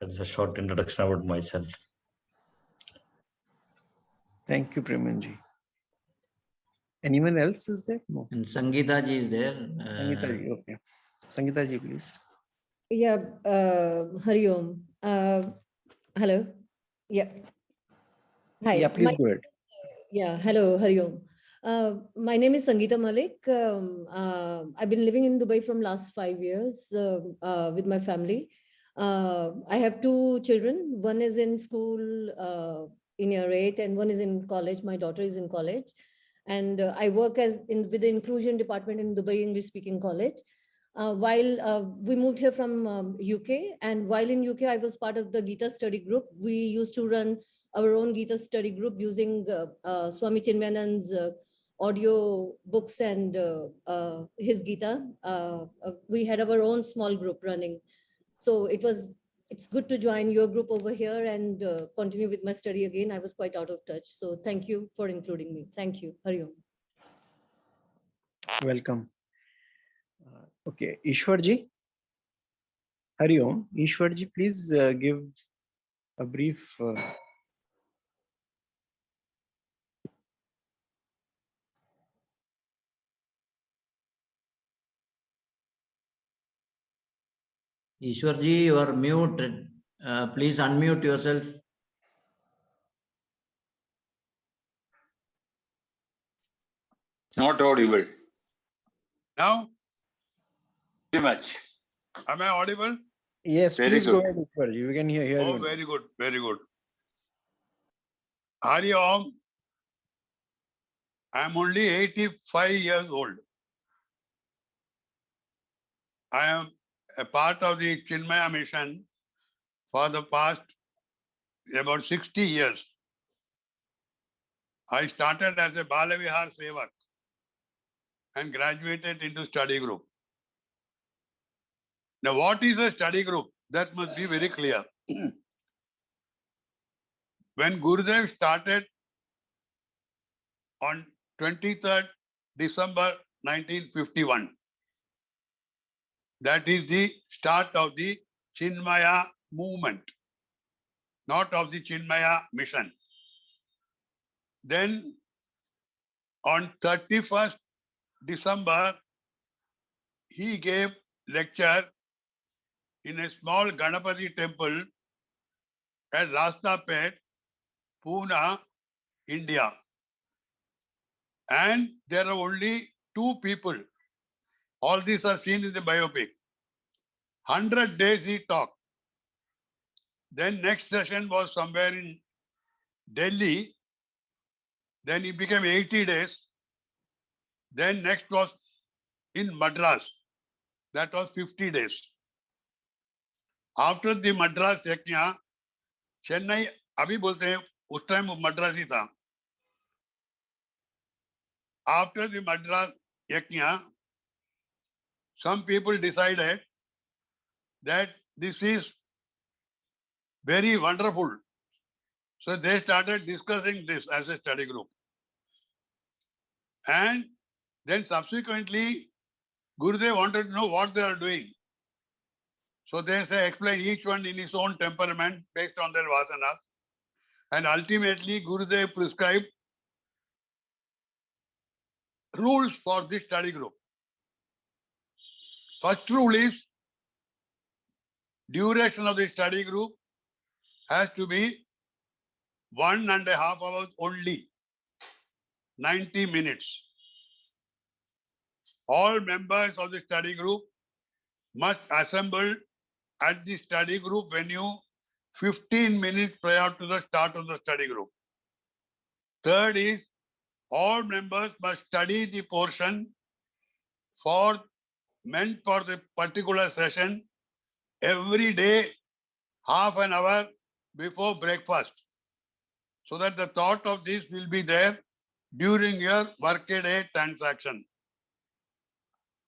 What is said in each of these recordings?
That's a short introduction about myself. Thank you, Premanji. Anyone else is there? No. And Sangeeta ji is there. Sangeeta ji, okay. Sangeeta ji, please. Yeah, Hari Om. Hello. Yeah. Hi. Yeah, please go ahead. Yeah, hello, Hari Om. My name is Sangeeta Malik. I've been living in Dubai from last 5 years with my family. I have 2 children. One is in school in year 8 and one is in college. My daughter is in college. And I work with the inclusion department in Dubai English Speaking College. While we moved here from UK, and while in UK, I was part of the Gita study group. We used to run our own Gita study group using Swami Chinmayanand's audio books and his Gita. We had our own small group running. So it's good to join your group over here and continue with my study again. I was quite out of touch. So thank you for including me. Thank you. Hari Om. Welcome. Okay, Ishwar ji. Hari Om. Ishwar ji, please give a brief. Ishwar ji, you are mute. Please unmute yourself. Not audible. Now, Very much. am I audible? Yes, Very please go good. ahead, Ishwar ji. We can hear Oh, you. very good, very good. Hari Om, I am only 85 years old. I am a part of the Chinmaya mission for the past about 60 years. I started as a Balavihar Sevak and graduated into study group. Now, what is a study group? That must be very clear. When Gurudev started on 23rd December 1951, that is the start of the Chinmaya movement, not of the Chinmaya mission. Then on 31st December, he gave lecture in a small Ganapati temple at Rastapet, Pune, India. And there are only 2 people. All these are seen in the biopic. 100 days he talked. Then next session was somewhere in Delhi. Then he became 80 days. Then next was in Madras. That was 50 days. After the Madras यज्ञ, Chennai अभी बोलते हैं उस time Madras ही था. After the Madras yajna, some people decided that this is very wonderful. So they started discussing this as a study group. And then subsequently, Gurudev wanted to know what they are doing. So they say, explain each one in his own temperament based on their vasanas. And ultimately, Gurudev prescribed rules for this study group. First rule is, duration of the study group has to be 1.5 hours only, 90 minutes. All members of the study group must assemble at the study group venue 15 minutes prior to the start of the study group. Third is, all members must study the portion meant for the particular session every day, half an hour before breakfast, so that the thought of this will be there during your workaday transaction.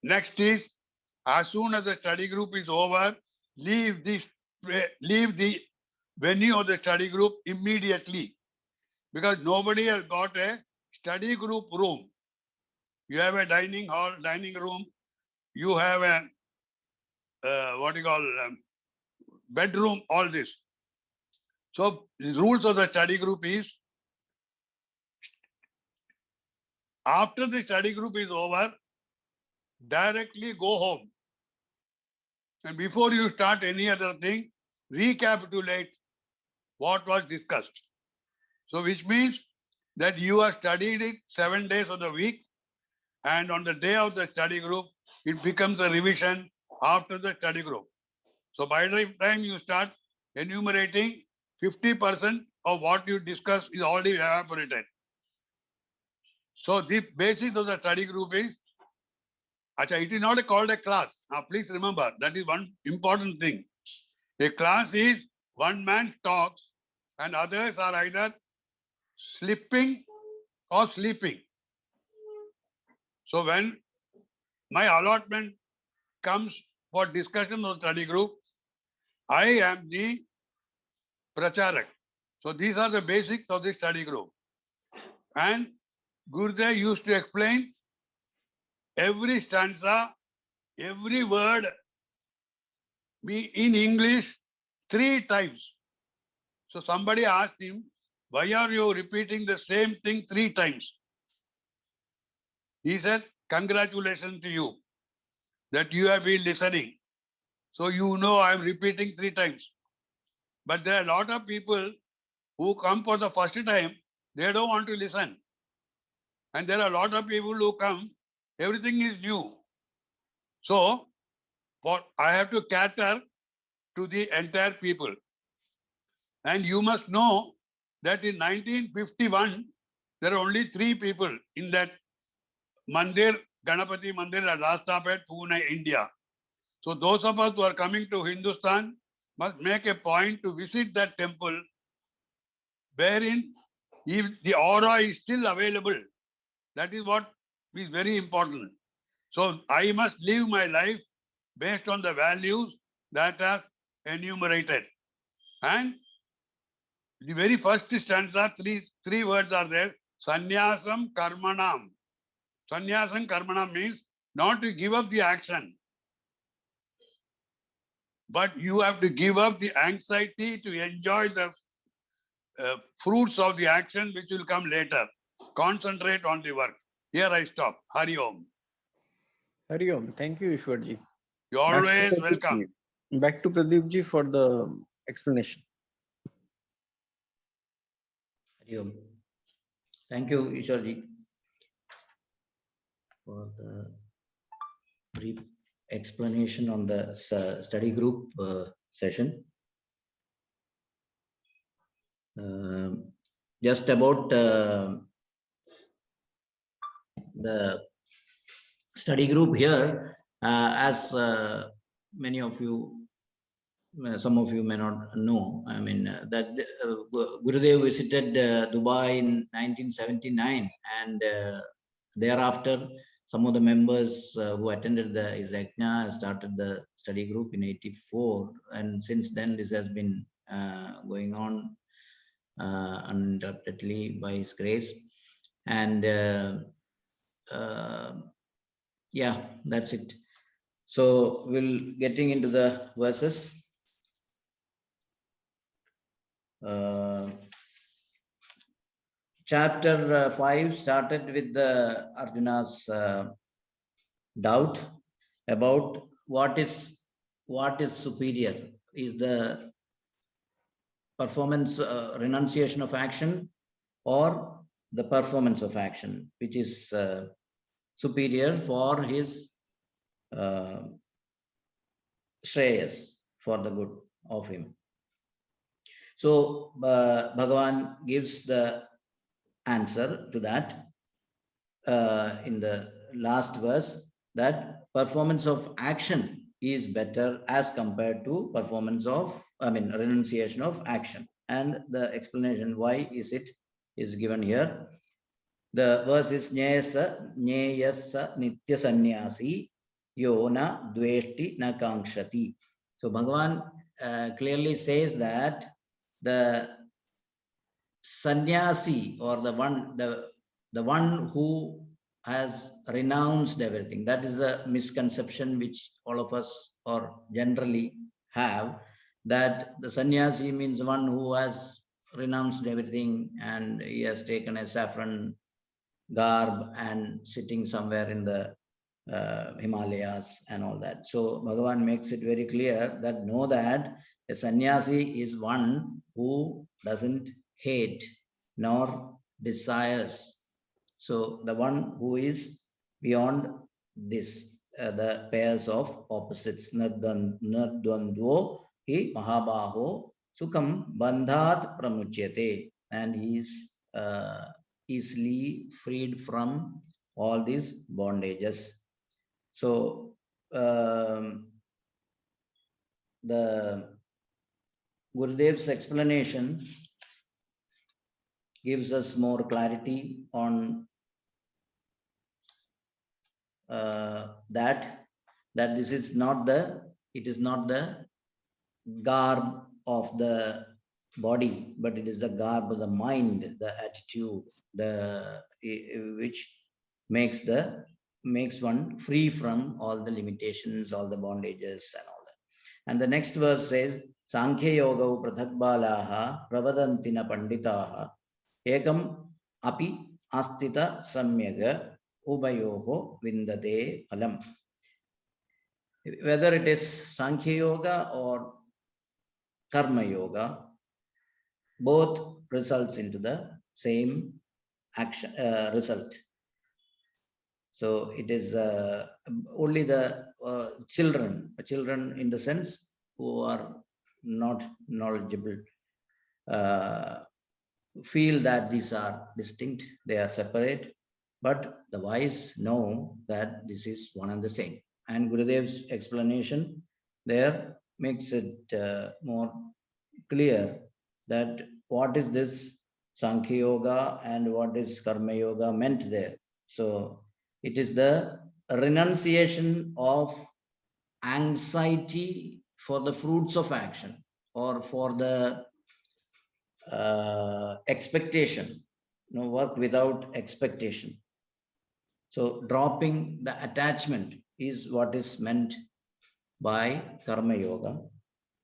Next is, as soon as the study group is over, leave the venue of the study group immediately, because nobody has got a study group room. You have a dining hall, dining room. You have a bedroom, all this. So the rules of the study group is, after the study group is over, directly go home. And before you start any other thing, recapitulate what was discussed. So which means that you are studied it 7 days of the week, and on the day of the study group, it becomes a revision after the study group. So by the time you start enumerating, 50% of what you discuss is already evaporated. So the basis of the study group is, it is not called a class. Now please remember, that is one important thing. A class is one man talks and others are either slipping or sleeping. So when my allotment comes for discussion of study group, I am the pracharak. So these are the basics of the study group. And Gurudev used to explain every stanza, every word in English 3 times. So somebody asked him, why are you repeating the same thing 3 times? He said, congratulations to you that you have been listening. So you know I am repeating 3 times. But there are a lot of people who come for the first time, they don't want to listen. And there are a lot of people who come, everything is new. So what I have to cater to the entire people. And you must know that in 1951, there are only 3 people in that Mandir, Ganapati Mandir at Rastapet, Pune, India. So those of us who are coming to Hindustan must make a point to visit that temple, wherein if the aura is still available. That is what is very important. So I must live my life based on the values that are enumerated. And the very first stanza, three words are there. Sannyasam karmanam. Sannyasam karmanam means not to give up the action, but you have to give up the anxiety to enjoy the fruits of the action which will come later. Concentrate on the work. Here I stop. Hari Om. Hari Om. Thank you, Ishwarji. You always welcome. Back to Pradeep ji for the explanation. Hari Om. Thank you, Ishwarji, for the brief explanation on the study group session. Just about the study group here, as many of you, some of you may not know, I mean, that Gurudev visited Dubai in 1979, and thereafter, some of the members who attended his yajna started the study group in 84, and since then this has been going on uninterruptedly by His grace. And yeah, that's it. So we'll getting into the verses. Chapter 5 started with the Arjuna's doubt about what is superior. Is the performance renunciation of action or the performance of action, which is superior for his shreyas, for the good of him. So Bhagavan gives the answer to that in the last verse, that performance of action is better as compared to performance of, renunciation of action. And the explanation why is it is given here. The verse is Nyayasa Nitya Sannyasi Yona Dveshti Na Kankshati. So Bhagavan clearly says that the sannyasi, or the one who has renounced everything, that is the misconception which all of us or generally have, that the sannyasi means one who has renounced everything and he has taken a saffron garb and sitting somewhere in the Himalayas and all that. So Bhagavan makes it very clear that know that a sannyasi is one who doesn't hate nor desires. So the one who is beyond this, the pairs of opposites, nardvandvo hi mahabaho sukham bandhat pramuchyate, and he is easily freed from all these bondages. So the Gurudev's explanation gives us more clarity on that this is not the, it is not the garb of the body, but it is the garb of the mind, the attitude, which makes one free from all the limitations, all the bondages and all that. And the next verse says, Sankhya yoga prathak balaha pravadantina panditaha ekam api astita samyaga ubayoho vindate phalam. Whether it is Sankhya yoga or Karma yoga, both results into the same action result. So it is only the children in the sense who are not knowledgeable feel that these are distinct, they are separate, but the wise know that this is one and the same. And Gurudev's explanation there makes it more clear that what is this Sankhya yoga and what is Karma yoga meant there. So it is the renunciation of anxiety for the fruits of action or for the expectation, work without expectation. So dropping the attachment is what is meant by Karma yoga,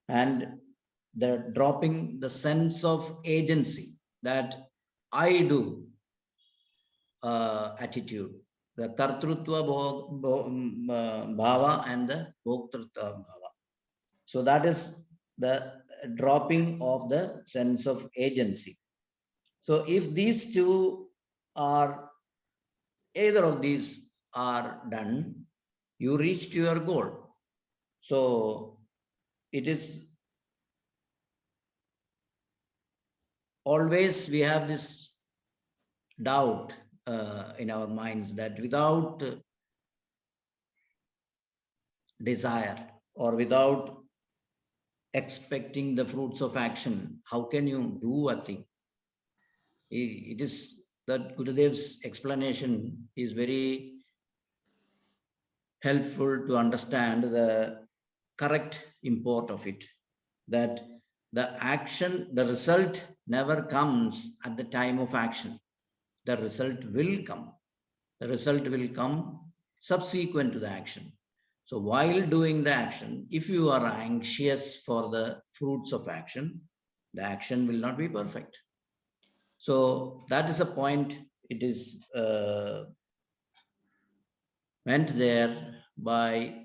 and the dropping the sense of agency that I do attitude, the kartrutva bhava and the bhoktrutva bhava. So that is the dropping of the sense of agency. So if these two are, either of these are done, you reach to your goal. So it is always, we have this doubt in our minds that without desire or without expecting the fruits of action, how can you do a thing? It is that Gurudev's explanation is very helpful to understand the correct import of it, that the action, the result never comes at the time of action. The result will come. The result will come subsequent to the action. So while doing the action, if you are anxious for the fruits of action, the action will not be perfect. So that is a point. It is meant there by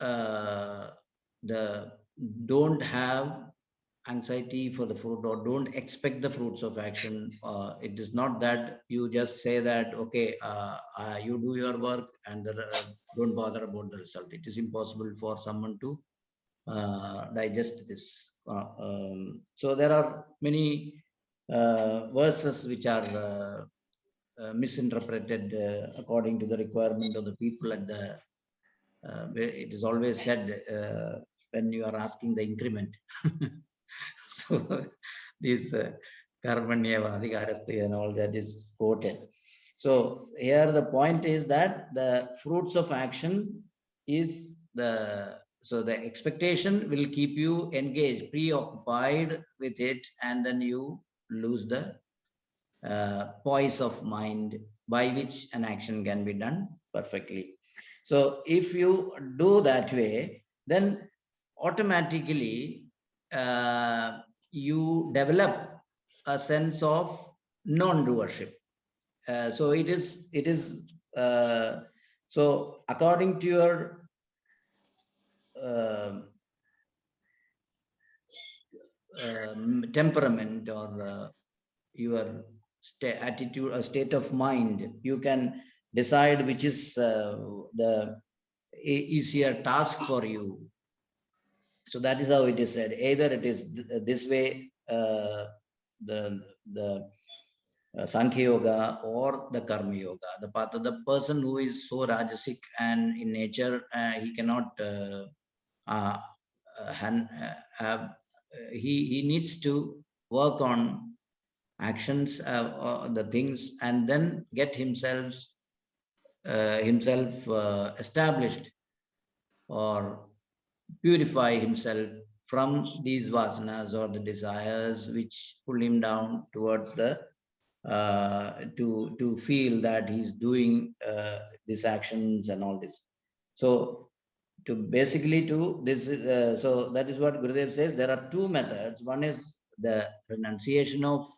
the don't have anxiety for the fruit or don't expect the fruits of action. It is not that you just say that, okay, you do your work and don't bother about the result. It is impossible for someone to digest this. So there are many verses which are misinterpreted according to the requirement of the people at the, it is always said when you are asking the increment. So this karmanyeva adhikarastha and all that is quoted. So here the point is that the fruits of action is the, so the expectation will keep you engaged, preoccupied with it, and then you lose the poise of mind by which an action can be done perfectly. So if you do that way, then automatically you develop a sense of non-doership. So it is so according to your temperament or your attitude or state of mind, you can decide which is the easier task for you. So that is how it is said. Either it is this way, the Sankhya Yoga or the Karma Yoga. The path of the person who is so rajasic and in nature, he cannot he needs to work on actions, the things, and then get himself established or purify himself from these vasanas or the desires which pull him down towards the to feel that he's doing these actions and all this. So to basically to this, so that is what Gurudev says. There are two methods. One is the renunciation of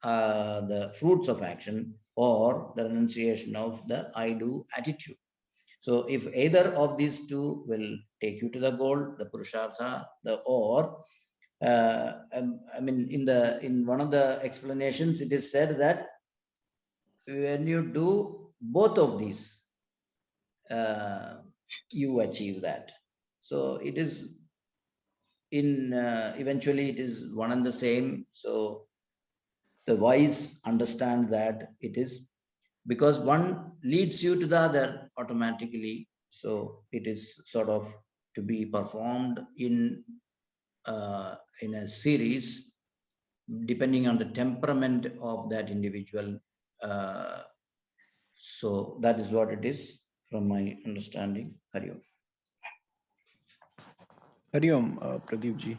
the fruits of action, or the renunciation of the I do attitude. So if either of these two will take you to the goal, the Purushartha, I mean, in one of the explanations, it is said that when you do both of these, you achieve that. So it is eventually it is one and the same. So the wise understand that it is because one leads you to the other automatically. So it is sort of to be performed in a series depending on the temperament of that individual. So that is what it is from my understanding. Hari Om. Hari Om, Pradeep ji.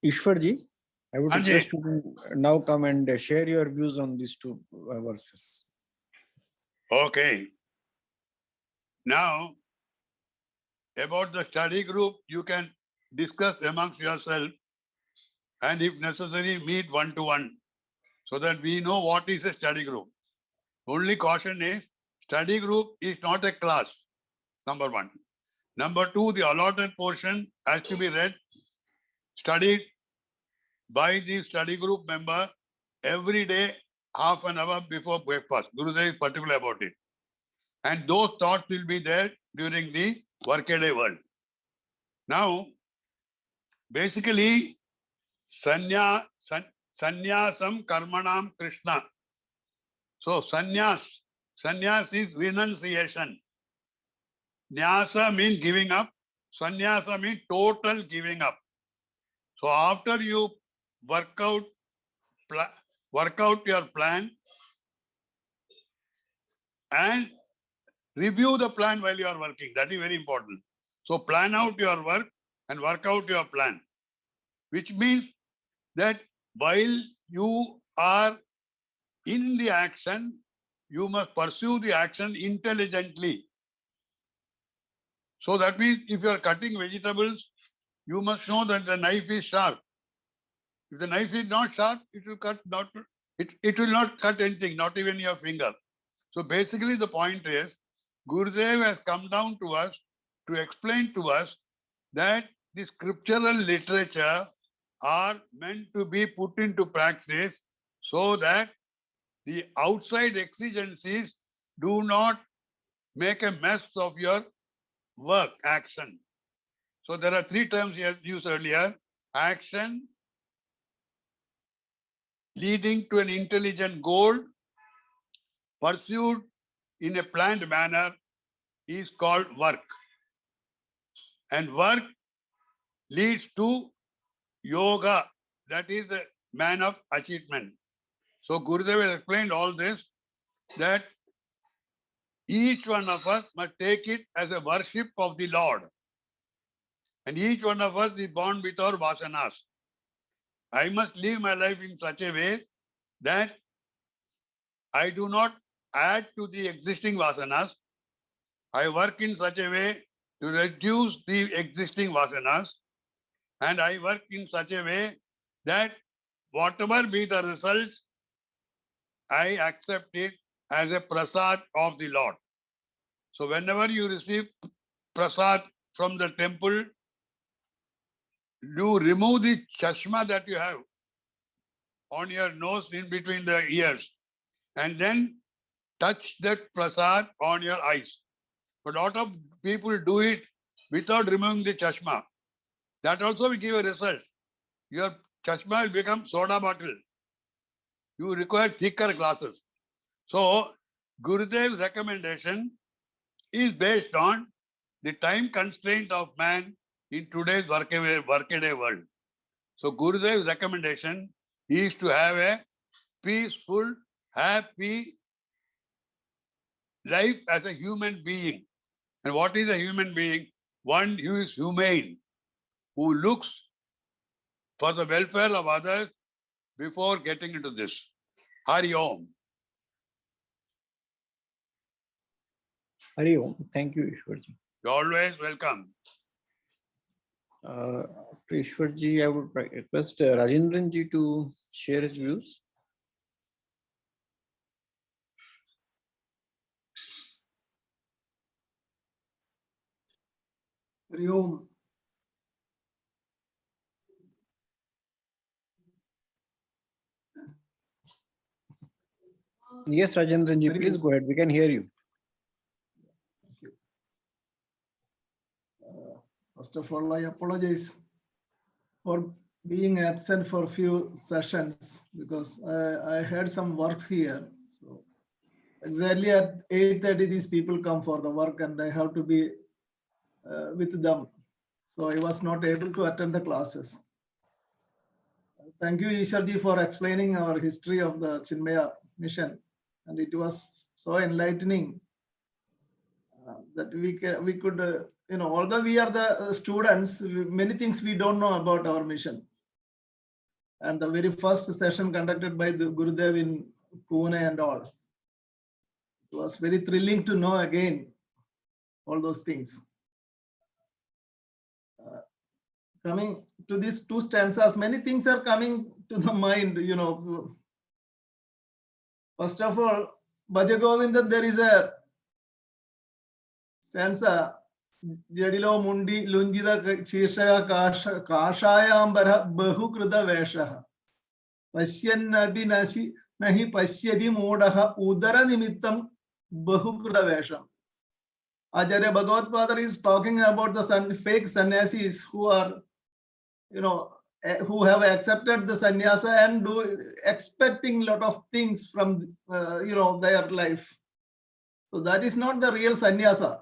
Ishwar ji, I would Anji. request you to now come and share your views on these two verses. Okay. Now, about the study group, you can discuss amongst yourself and if necessary, meet one-to-one so that we know what is a study group. Only caution is, study group is not a class, number one. Number two, the allotted portion has to be read, studied by the study group member every day, half an hour before breakfast. Gurudev is particular about it. And those thoughts will be there during the workaday world. Now, basically, Sanyasam Karmanam Krishna. So sannyas is renunciation. Nyasa means giving up. Sannyasa means total giving up. So after you work out your plan and review the plan while you are working. That is very important. So plan out your work and work out your plan, which means that while you are in the action, you must pursue the action intelligently. So that means if you are cutting vegetables, you must know that the knife is sharp. If the knife is not sharp, it will not cut anything, not even your finger. So basically the point is, Gurudev has come down to us to explain to us that the scriptural literature are meant to be put into practice so that the outside exigencies do not make a mess of your work, action. So there are three terms he has used earlier. Action, leading to an intelligent goal, pursued in a planned manner, is called work. And work leads to yoga, that is the man of achievement. So Gurudev has explained all this, that each one of us must take it as a worship of the Lord. And each one of us is born with our vasanas. I must live my life in such a way that I do not add to the existing vasanas. I work in such a way to reduce the existing vasanas. And I work in such a way that whatever be the result, I accept it as a prasad of the Lord. So whenever you receive prasad from the temple, you remove the chashma that you have on your nose in between the ears and then touch that prasad on your eyes. But a lot of people do it without removing the chashma. That also will give a result. Your chashma will become soda bottle. You require thicker glasses. So Gurudev's recommendation is based on the time constraint of man in today's workaday world. So Gurudev's recommendation is to have a peaceful, happy life as a human being. And what is a human being? One who is humane, who looks for the welfare of others before getting into this. Hari Om. Hari Om. Thank you, Ishwarji. You're always welcome. After Ishwarji, I would request Rajendran ji to share his views. Hari Om. Yes, Rajendran ji, Very please good. go ahead. We can hear you. First of all, I apologize for being absent for a few sessions because I had some works here. So exactly at 8:30, these people come for the work and I have to be with them. So I was not able to attend the classes. Thank you, Isharji, for explaining our history of the Chinmaya mission. And it was so enlightening that we could, although we are the students, many things we don't know about our mission. And the very first session conducted by the Gurudev in Pune and all, it was very thrilling to know again all those things. Coming to these two stanzas, many things are coming to the mind, First of all, Bhaja Govindan, there is a stanza, Jadilo Mundi Lunjida Chishaya Kashayambara Bahukruda Veshaha. Pasyan Nabi Nashi Nahi Pasyadi Modaha Udara Nimittam Bahukruda Vesham. Acharya Bhagavad Padar is talking about the fake sannyasis who are, who have accepted the sannyasa and expecting a lot of things from, their life. So that is not the real sannyasa.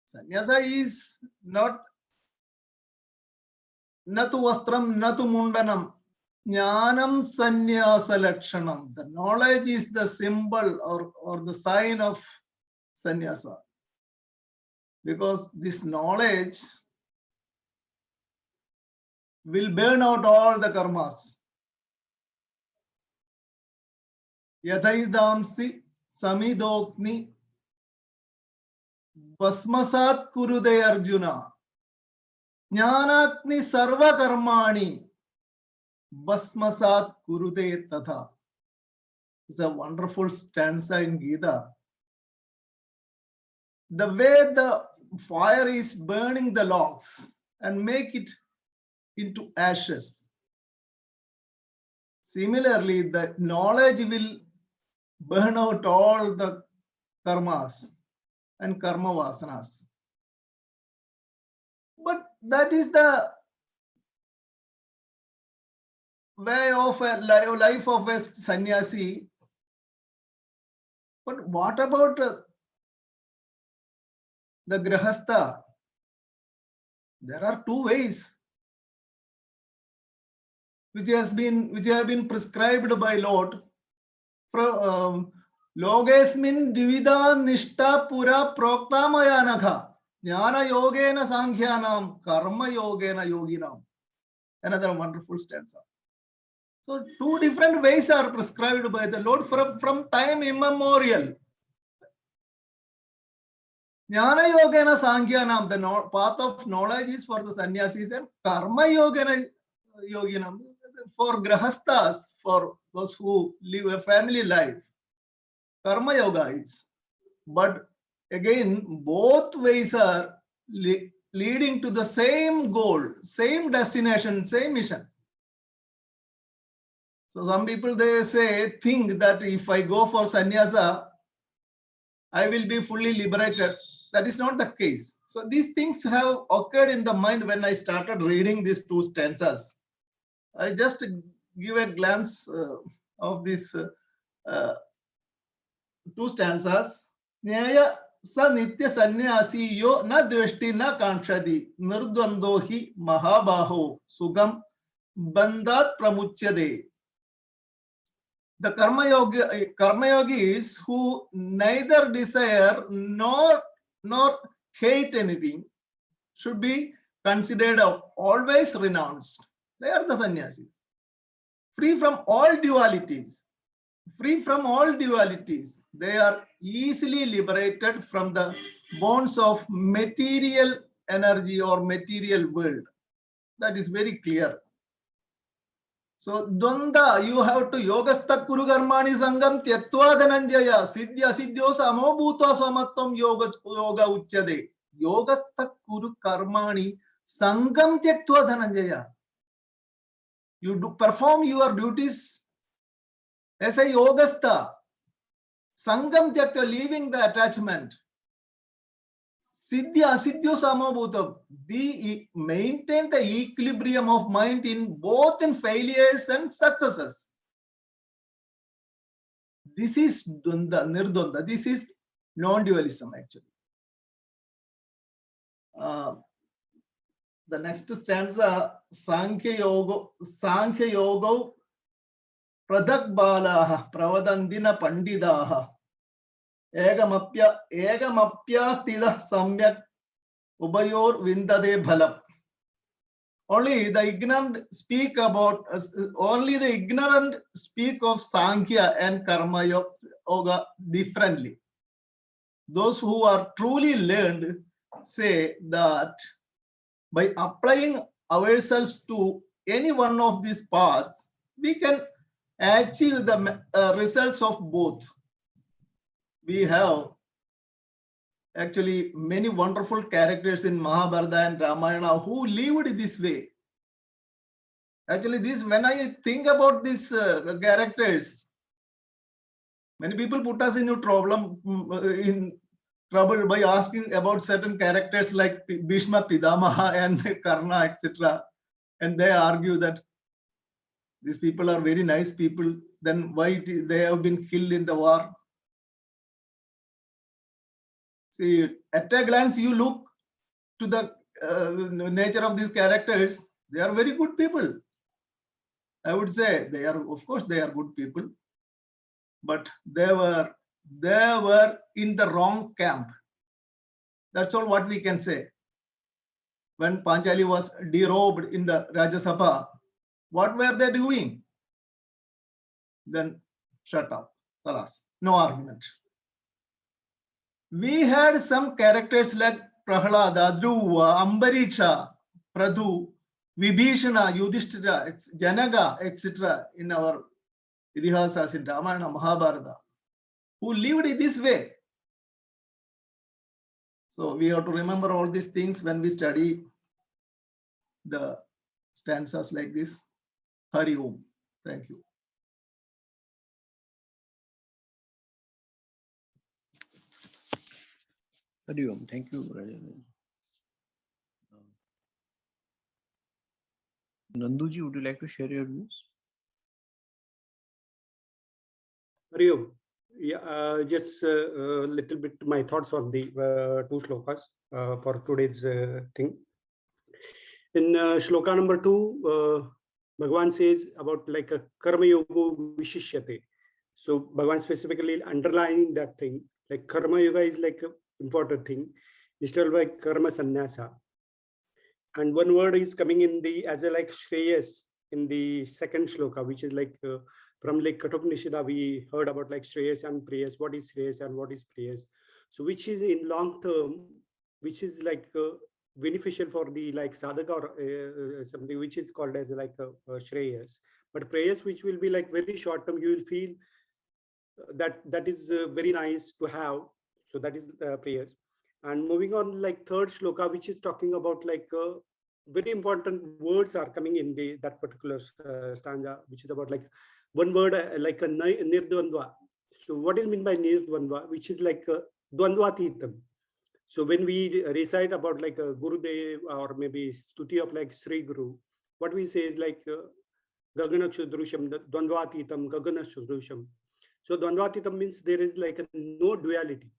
Sannyasa is not natu vastram, natu mundanam, jnanam sannyasa lakshanam. The knowledge is the symbol or the sign of sannyasa. Because this knowledge will burn out all the karmas. Yathaidamsi samidokni basmasat kurude Arjuna. Jnanakni sarva karmani basmasat kurude tatha. It's a wonderful stanza in Gita. The way the fire is burning the logs and make it into ashes. Similarly, the knowledge will burn out all the karmas and karma vasanas. But that is the way of a life of a sannyasi. But what about the grahastha? There are two ways which have been prescribed by Lord. Logesmin divida nishta pura prokta mayanakha jnana yogena sankhyanam karma yogena yoginam. Another wonderful stanza. So two different ways are prescribed by the Lord from time immemorial. Jnana Yogena Sankhyanam, the path of knowledge is for the sannyasis, and Karma Yogena Yoginam for grahastas, for those who live a family life. Karma Yoga is. But again, both ways are leading to the same goal, same destination, same mission. So some people, they think that if I go for sannyasa, I will be fully liberated. That is not the case. So these things have occurred in the mind when I started reading these two stanzas. I just give a glance of these two stanzas. Nyaya sa nitya sannyasi yo na dveshti na kanshadi nirdvando hi mahabaho sugam bandhat pramuchyade. The karma yogis who neither desire nor hate anything should be considered always renounced. They are the sannyasis, free from all dualities. Free from all dualities. They are easily liberated from the bonds of material energy or material world. That is very clear. So, Dvanda, you have to Yogastha Kuru Karmani Sangam Tyaktva Dhananjaya Siddhya Siddhyo Samo Bhutva Samatvam Yoga Uchyade. Yogastha Kuru Karmani Sangam Tyaktva Dhananjaya. You do perform your duties as a Yogastha. Sangam Tyaktva, leaving the attachment. Siddhya Siddhyo Samo Bhutva. Maintain the equilibrium of mind in both in failures and successes. This is Dvanda, Nirdvanda. This is non-dualism actually. The next stanza, Sankhya Yoga Pradak Balaha Pravadandina Pandidaha Egamapya Stida Samyak Ubayor Vindade Bhalam. Only the ignorant speak of Sankhya and Karma Yoga differently. Those who are truly learned say that by applying ourselves to any one of these paths, we can achieve the results of both. We have actually many wonderful characters in Mahabharata and Ramayana who lived this way. Actually, when I think about these characters, many people put us in trouble by asking about certain characters like Bhishma, Pidamaha, and Karna, etc. And they argue that these people are very nice people. Then why they have been killed in the war? See, at a glance, you look to the nature of these characters. They are very good people. I would say they are, of course, they are good people, but they were in the wrong camp. That's all what we can say. When Panchali was derobed in the Rajya Sabha, what were they doing? Then shut up. Alas, no argument. We had some characters like Prahlada, Dhruva, Ambarisha, Pradhu, Vibhishana, Yudhishthira, Janaga, etc. in our Idihasas in Ramayana, Mahabharata, who lived in this way. So we have to remember all these things when we study the stanzas like this. Hari Om. Thank you. Hari Om. Thank you, Rajan. Nanduji, would you like to share your views? Hari Om. Yeah, just a little bit my thoughts on the two shlokas for today's thing. In shloka number 2, Bhagavan says about like a karma yoga vishishyate. So Bhagavan specifically underlining that thing, like karma yoga is like an important thing, instead of like karma sannyasa. And one word is coming in the as a like shreyas in the second shloka, which is like from like Kathopanishad we heard about like shreyas and preyas. What is shreyas and what is preyas? So which is in long term, which is like beneficial for the like sadhaka or something which is called as like a shreyas. But prayers which will be like very short term, you will feel that is very nice to have. So that is prayers. And moving on, like third shloka, which is talking about like very important words are coming in that particular stanza, which is about like one word like a nirdvandva. So what is mean by nirdvandva, which is like dvandvatitam. So when we recite about like a Gurudev or maybe stuti of like Sri Guru, what we say is like Gagana Shudrusham, Dvandvatitam, Gagana Shudrusham. So Dvandvatitam means there is like no duality.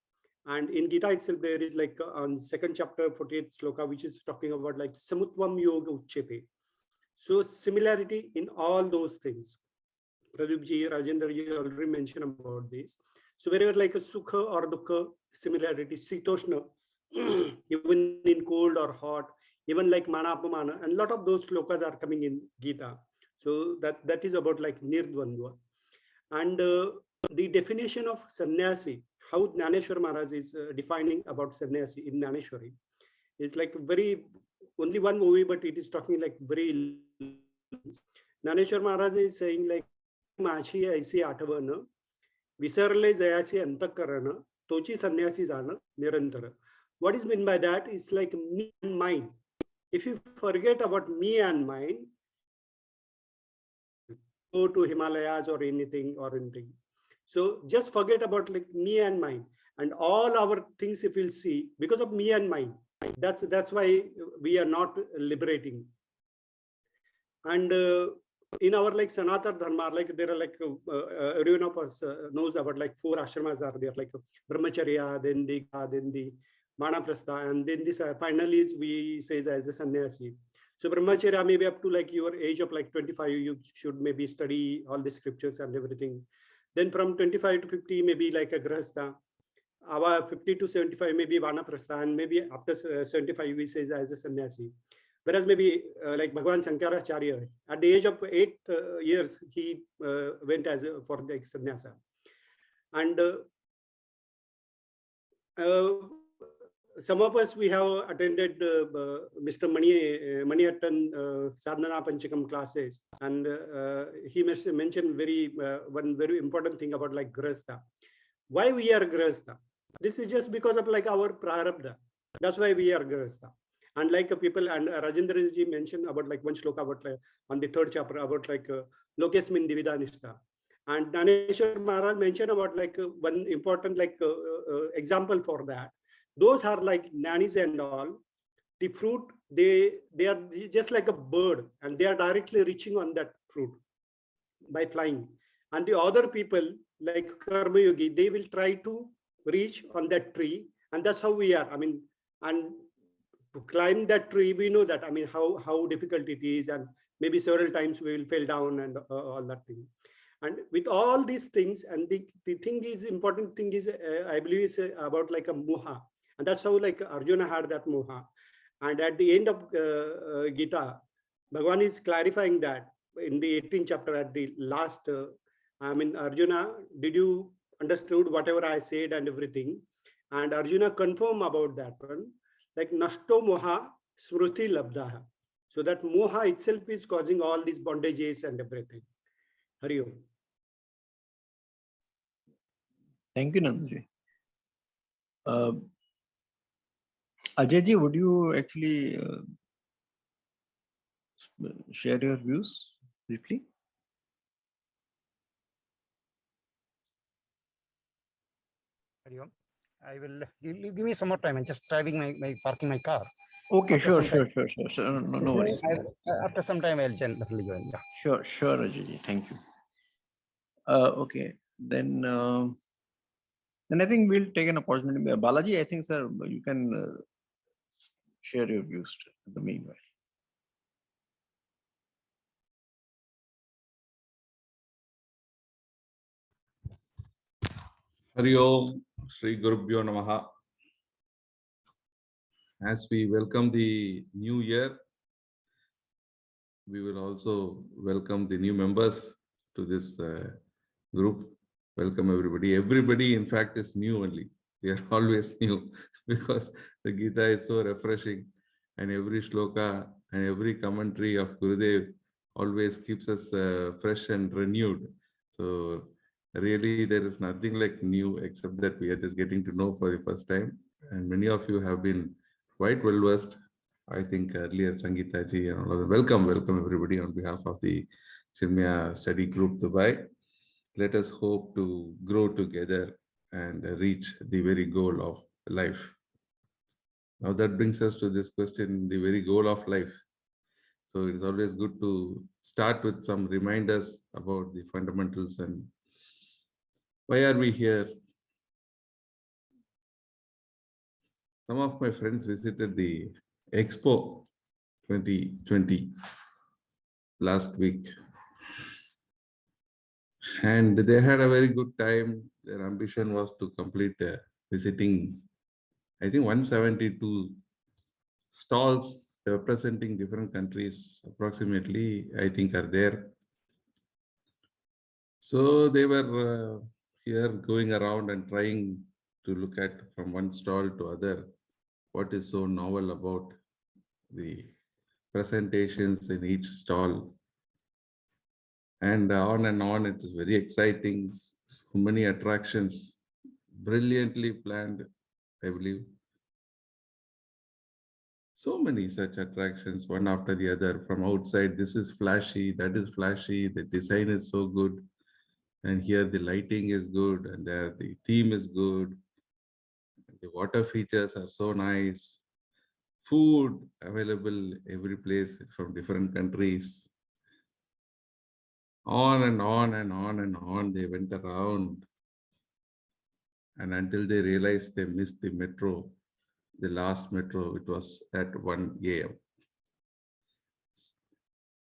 And in Gita itself, there is like on second chapter, 48th sloka, which is talking about like Samutvam Yoga Uchyate. So similarity in all those things. Pradeep ji, Rajendra ji already mentioned about this. So wherever like a Sukha or Dukha, similarity, Sitoshna, even in cold or hot, even like Mana Apamana, and a lot of those slokas are coming in Gita. So that is about like Nirdvandva. And the definition of sannyasi, how Jnaneshwar Maharaj is defining about sannyasi in Jnaneshwari, it's like very, only one movie, but it is talking like very, Jnaneshwar Maharaj is saying like, Machi aisi atavana, visarle jayachi antakarana, tochi sannyasi jana nirantara. What is meant by that is like me and mine. If you forget about me and mine, go to Himalayas or anything. So just forget about like me and mine, and all our things if you'll see because of me and mine. That's why we are not liberating. And in our like Sanatana Dharma, like there are like everyone of us knows about like 4 ashramas are there, like Brahmacharya, then the Manaprastha, and then this finally is we say as a sannyasi. So Brahmacharya maybe up to like your age of like 25, you should maybe study all the scriptures and everything. Then from 25 to 50, maybe like a Grahastha. Our 50 to 75, maybe Vanaprastha, and maybe after 75, we say as a sannyasi. Whereas maybe like Bhagavan Shankaracharya, at the age of 8 years, he went as for the sannyasa. And some of us, we have attended Mr. Manihattan Sadhana Panchakam classes, and he mentioned one very important thing about like Grahastha. Why we are Grahastha? This is just because of like our prarabdha. That's why we are Grahastha. And like people, and Rajendra ji mentioned about like one shloka about like on the 3rd chapter about like Lokesmin Divida Nishta. And Jnaneshwar Maharaj mentioned about like one important like example for that. Those are like nannies and all. The fruit, they are just like a bird, and they are directly reaching on that fruit by flying. And the other people like Karma Yogi, they will try to reach on that tree, and that's how we are. I mean, and to climb that tree, we know that, I mean, how difficult it is, and maybe several times we will fall down and all that thing. And with all these things, and the thing is, important thing is, I believe is about like a moha. And that's how like Arjuna had that moha. And at the end of Gita, Bhagavan is clarifying that in the 18th chapter at the last, I mean, Arjuna, did you understood whatever I said and everything? And Arjuna confirmed about that one, like Nashto Moha Smruti Labdaha. So that moha itself is causing all these bondages and everything. Hari Om. Thank you, Nandaji. Ajay ji, would you actually share your views briefly? I will give me some more time. I'm just driving parking my car. Okay, After sure. some No worries. After some time, I'll definitely join. Yeah. Sure, Ajay ji. Thank you. Okay, then I think we'll take an opportunity. Balaji, I think, sir, you can share your views in the meanwhile. Hari Om, Shri Gurubhyo Namaha. As we welcome the new year, we will also welcome the new members to this group. Welcome everybody. Everybody, in fact, is new only. we are always new because the Gita is so refreshing, and every shloka and every commentary of Gurudev always keeps us fresh and renewed. So really, there is nothing like new except that we are just getting to know for the first time. And many of you have been quite well versed. I think earlier Sangeeta ji and all of them. Welcome everybody on behalf of the Chinmaya Study Group Dubai. Let us hope to grow together and reach the very goal of life. Now that brings us to this question, the very goal of life. So it is always good to start with some reminders about the fundamentals and why are we here. Some of my friends visited the Expo 2020 last week, and they had a very good time. Their ambition was to complete visiting, I think, 172 stalls representing different countries approximately, I think, are there. So they were here going around and trying to look at from one stall to other what is so novel about the presentations in each stall. And on, it is very exciting. So many attractions, brilliantly planned, I believe. So many such attractions, one after the other. From outside, this is flashy, that is flashy, the design is so good. And here the lighting is good, and there the theme is good. The water features are so nice. Food available every place from different countries. On and on and on and on they went around. And until they realized they missed the metro, the last metro, it was at 1 a.m.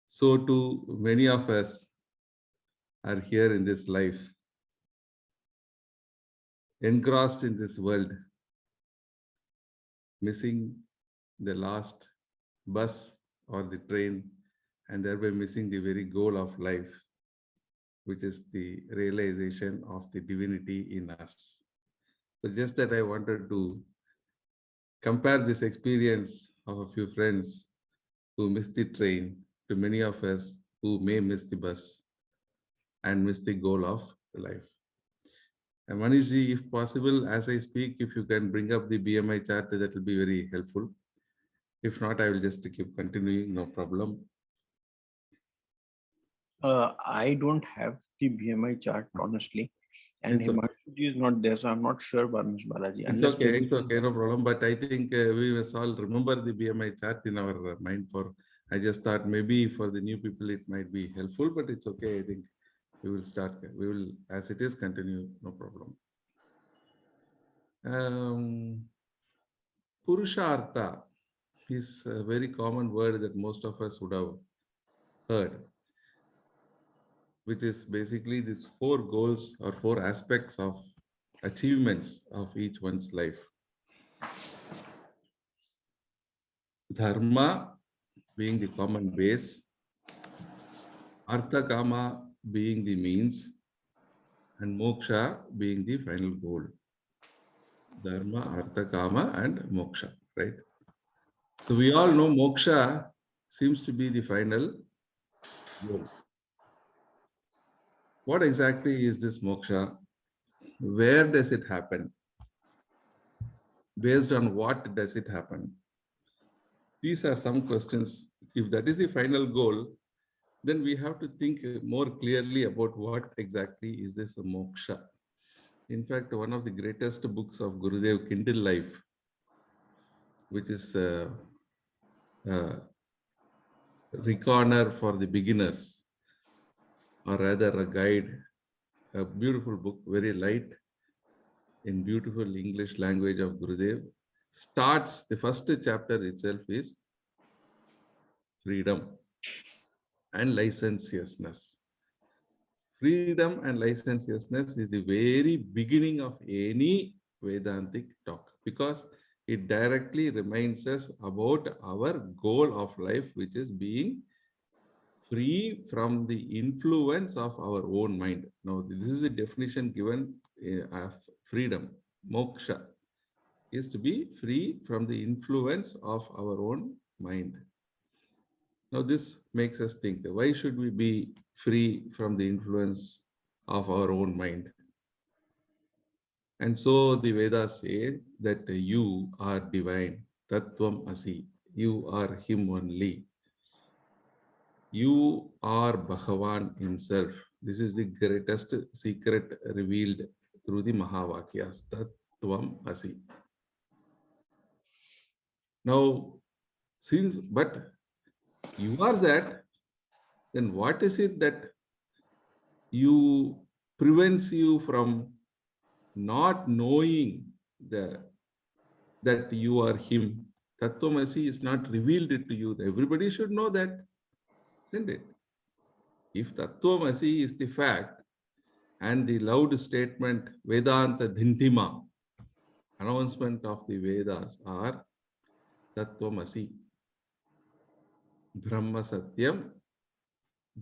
So too many of us are here in this life, engrossed in this world, missing the last bus or the train, and thereby missing the very goal of life, which is the realization of the divinity in us. So just that I wanted to compare this experience of a few friends who missed the train to many of us who may miss the bus and miss the goal of life. And Manishji, if possible, as I speak, if you can bring up the BMI chart, that will be very helpful. If not, I will just keep continuing, no problem. I don't have the BMI chart, honestly. And It's okay. Himanshu is not there, so I'm not sure, Balaji. It's okay, no problem. But I think we must all remember the BMI chart in our mind. I just thought maybe for the new people it might be helpful, but it's okay. I think we will start. We will, as it is, continue. No problem. Purushartha is a very common word that most of us would have heard, which is basically these 4 goals or 4 aspects of achievements of each one's life. Dharma being the common base, Artha Kama being the means, and Moksha being the final goal. Dharma, Artha Kama, and Moksha, right? So we all know Moksha seems to be the final goal. What exactly is this Moksha? Where does it happen? Based on what does it happen? These are some questions. If that is the final goal, then we have to think more clearly about what exactly is this moksha. In fact, one of the greatest books of Gurudev, Kindle Life, which is a recorder for the beginners, or rather a guide, a beautiful book, very light, in beautiful English language of Gurudev, starts, the first chapter itself is freedom and licentiousness. Freedom and licentiousness is the very beginning of any Vedantic talk, because it directly reminds us about our goal of life, which is being free from the influence of our own mind. Now, this is the definition given of freedom. moksha, is to be free from the influence of our own mind. Now this makes us think, why should we be free from the influence of our own mind? And so the Vedas say that you are divine, Tattvam Asi, you are him only. You are Bhagavan himself. This is the greatest secret revealed through the Mahavakyas, Tattvam Asi. Now, but you are that, then what is it that prevents you from not knowing that you are him? Tattvamasi is not revealed to you. Everybody should know that, isn't it? If Tattvamasi is the fact and the loud statement Vedanta Dhintima, announcement of the Vedas are Tattvamasi, Brahma Satyam,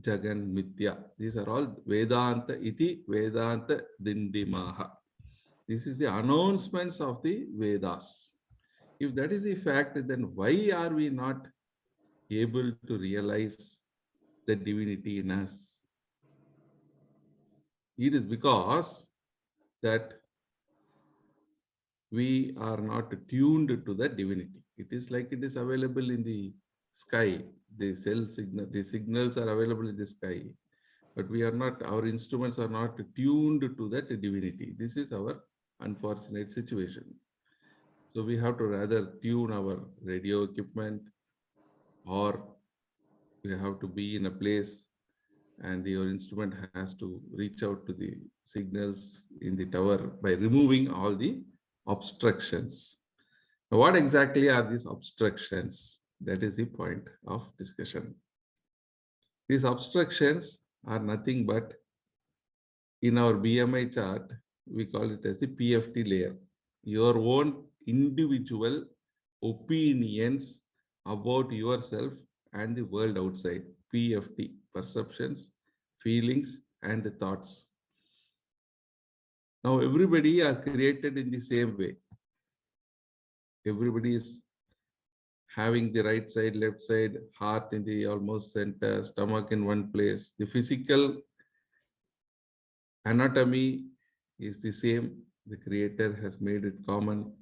Jagan Mithya. These are all Vedanta iti Vedanta Dindimaha. This is the announcements of the Vedas. If that is the fact, then why are we not able to realize the divinity in us? It is because that we are not tuned to the divinity. It is like it is available in the sky. The signals are available in the sky, but we are not, our instruments are not tuned to that divinity. This is our unfortunate situation. So we have to rather tune our radio equipment, or we have to be in a place and your instrument has to reach out to the signals in the tower by removing all the obstructions. Now, what exactly are these obstructions? That is the point of discussion. These obstructions are nothing but, in our BMI chart, we call it as the PFT layer. Your own individual opinions about yourself and the world outside. PFT, perceptions, feelings, and thoughts. Now, everybody are created in the same way. Everybody is having the right side, left side, heart in the almost center, stomach in one place. The physical anatomy is the same. The Creator has made it common.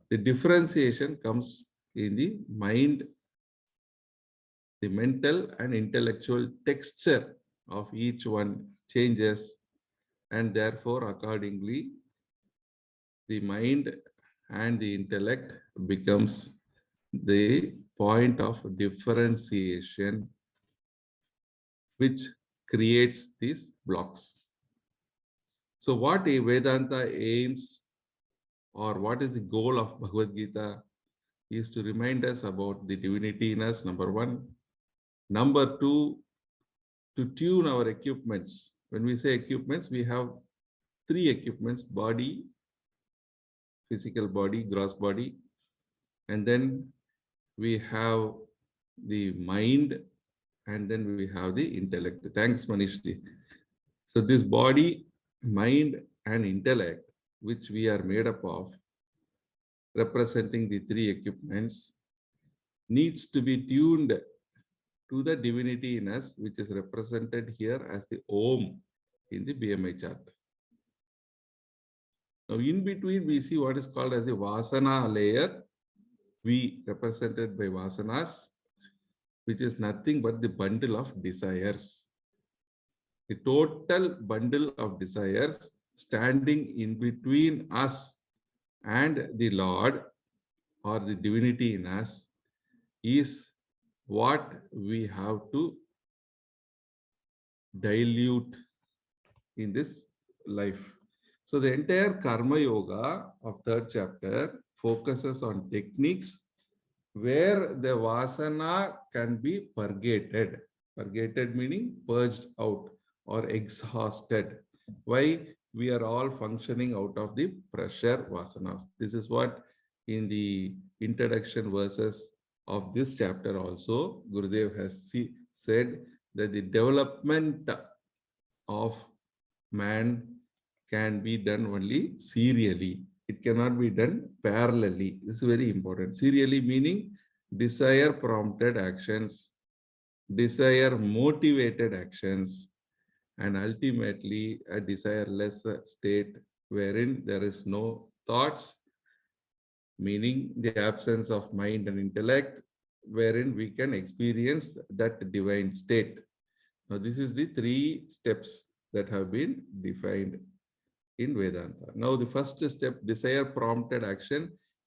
The differentiation comes in the mind, the mental and intellectual texture of each one changes, and therefore accordingly the mind and the intellect becomes the point of differentiation which creates these blocks. So what a Vedanta aims, or what is the goal of Bhagavad Gita, is to remind us about the divinity in us, number one. Number two, to tune our equipments. When we say equipments, we have three equipments: body, physical body, gross body, and then we have the mind, and then we have the intellect. Thanks, Manishji. So this body, mind, and intellect, which we are made up of, representing the three equipments, needs to be tuned to the divinity in us, which is represented here as the Om in the BMI chart. Now, in between, we see what is called as a Vasana layer, V, represented by Vasanas, which is nothing but the bundle of desires. The total bundle of desires standing in between us and the Lord, or the divinity in us, is what we have to dilute in this life. So the entire Karma Yoga of third chapter focuses on techniques where the Vasana can be purgated. Purgated meaning purged out or exhausted. Why? We are all functioning out of the pressure Vasanas. This is what in the introduction verses of this chapter also Gurudev has said, that the development of man can be done only serially. It cannot be done parallelly. This is very important. Serially meaning desire prompted actions, desire motivated actions, and ultimately a desireless state wherein there is no thoughts, meaning the absence of mind and intellect, wherein we can experience that divine state. Now, this is the 3 steps that have been defined in Vedanta. Now, the first step, desire prompted action,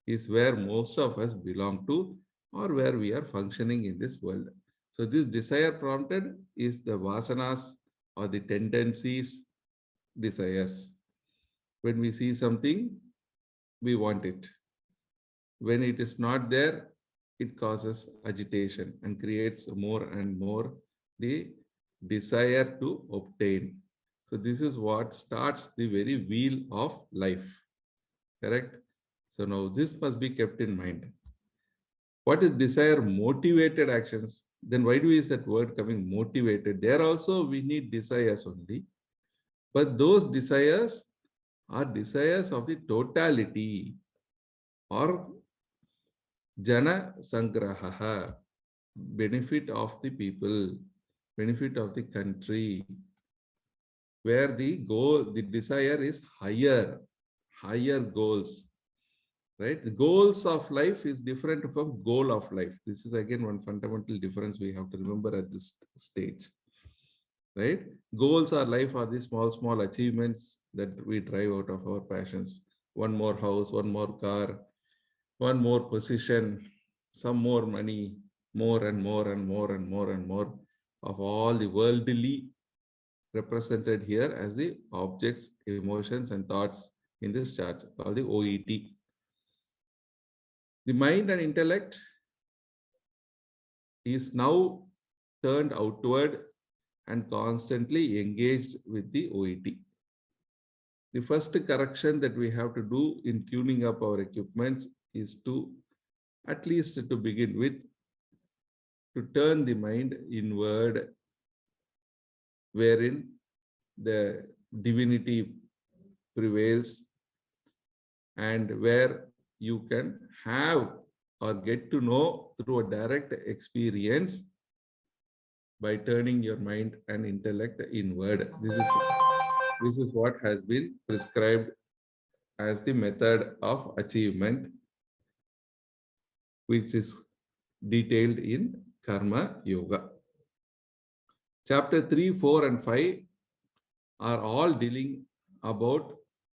is where most of us belong to, or where we are functioning in this world. So this desire prompted is the vasanas or the tendencies, desires. When we see something, we want it. When it is not there, it causes agitation and creates more and more the desire to obtain. So this is what starts the very wheel of life. Correct? So now this must be kept in mind. What is desire motivated actions? Then why do we use that word coming motivated? There also we need desires only. But those desires are desires of the totality or jana sangraha, benefit of the people, benefit of the country, where the goal, the desire is higher goals. Right? The goals of life is different from goal of life. This is again one fundamental difference we have to remember at this stage. Right? Goals of life are the small achievements that we drive out of our passions. One more house, one more car, one more position, some more money, more and more and more and more and more of all the worldly represented here as the objects, emotions, and thoughts in this chart called the OET. The mind and intellect is now turned outward and constantly engaged with the OET. The first correction that we have to do in tuning up our equipments is to, at least to begin with, to turn the mind inward, wherein the divinity prevails and where you can have or get to know through a direct experience by turning your mind and intellect inward. This is what has been prescribed as the method of achievement, which is detailed in Karma Yoga. Chapter 3, 4, and 5 are all dealing about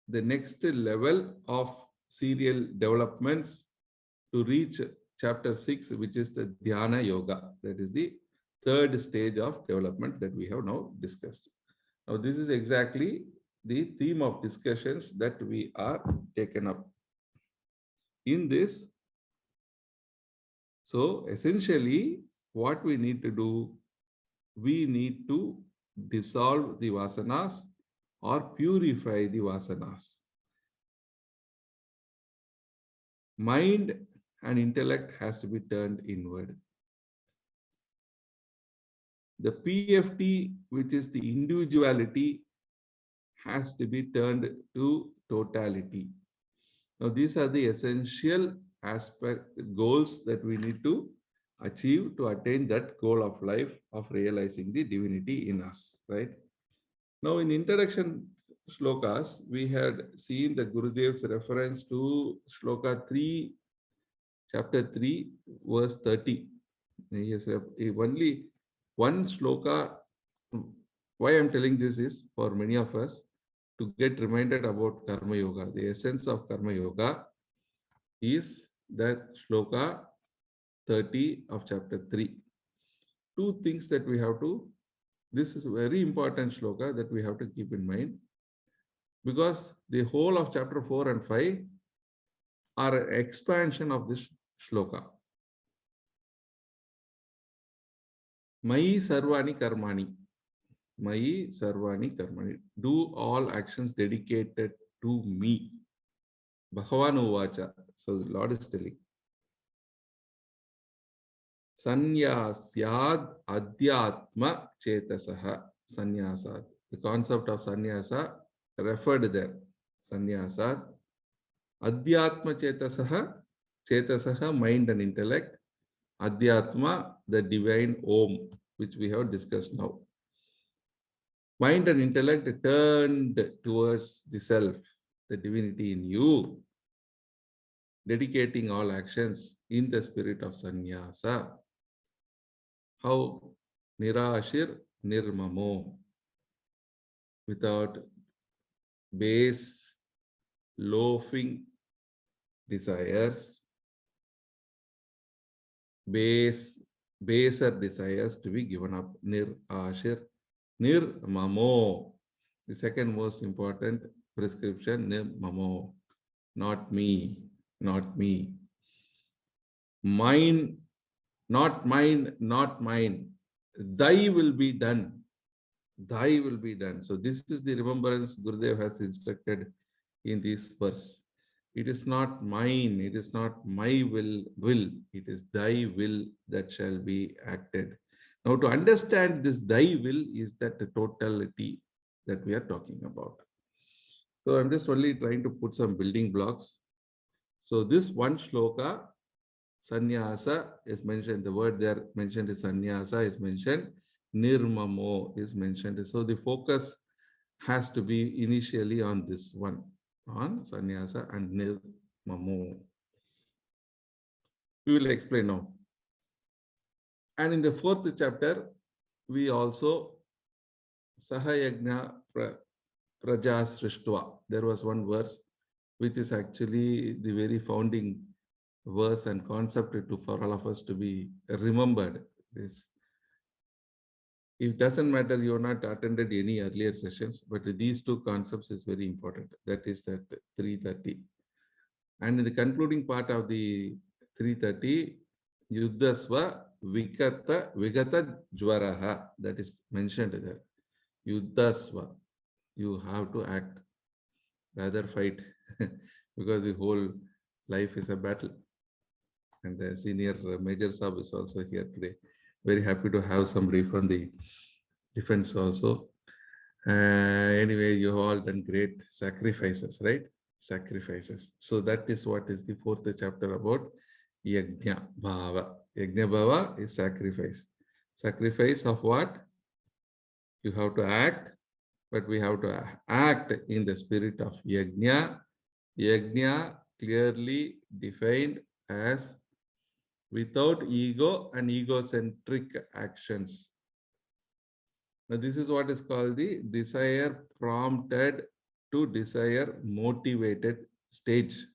the next level of serial developments to reach chapter 6, which is the Dhyana Yoga. That is the 3rd stage of development that we have now discussed. Now, this is exactly the theme of discussions that we are taken up in this. So essentially, what we need to do, we need to dissolve the vasanas or purify the vasanas. Mind and intellect has to be turned inward. The PFT, which is the individuality, has to be turned to totality. Now, these are the essential goals that we need to achieve to attain that goal of life of realizing the divinity in us, right? Now, in introduction shlokas, we had seen the Gurudev's reference to shloka 3, chapter 3, verse 30. He has only one shloka. Why I'm telling this is for many of us to get reminded about Karma Yoga. The essence of Karma Yoga is that shloka 30 of chapter 3. Two things that we have to, this is a very important shloka that we have to keep in mind, because the whole of chapter 4 and 5 are an expansion of this shloka. Mayi sarvani karmani. Mayi sarvani karmani. Do all actions dedicated to me. Bhagavan uvacha. So the Lord is telling. Sanyasyad adhyatma chetasaha. Sanyasad. The concept of sannyasa referred there. Sanyasad Adhyatma Chetasaha, mind and intellect. Adhyatma, the divine Om, which we have discussed now. Mind and intellect turned towards the self, the divinity in you, dedicating all actions in the spirit of sannyasa. How? Nirashir nirmamo, without base, loafing desires, baser desires to be given up. Nirashir nirmamo. The second most important prescription, nirmamo. Not me, not me. Mine, not mine, not mine. Thy will be done. Thy will be done. So this is the remembrance Gurudev has instructed in this verse. It is not mine, it is not my will, it is thy will that shall be acted. Now to understand this thy will is that totality that we are talking about. So I'm just only trying to put some building blocks. So this one shloka, sannyasa is mentioned, the word there mentioned is sannyasa is mentioned, nirmamo is mentioned. So the focus has to be initially on this one, on sannyasa and nirmamo. We will explain now. And in the 4th chapter, we also Sahayagna Praja Srishtva. There was one verse which is actually the very founding verse and concept for all of us to be remembered. It doesn't matter, you have not attended any earlier sessions, but these two concepts is very important. That is that 330. And in the concluding part of the 330, Yuddhasva Vigata Jwaraha, that is mentioned there. Yuddhasva, you have to act, rather fight, because the whole life is a battle. And the senior Major Sab is also here today. Very happy to have somebody from the defense also. Anyway, you have all done great sacrifices, right? Sacrifices. So that is what is the 4th chapter about Yajna Bhava. Yajna Bhava is sacrifice. Sacrifice of what? You have to act, but we have to act in the spirit of Yajna. Yajna clearly defined as without ego and egocentric actions. Now, this is what is called the desire prompted to desire motivated stage.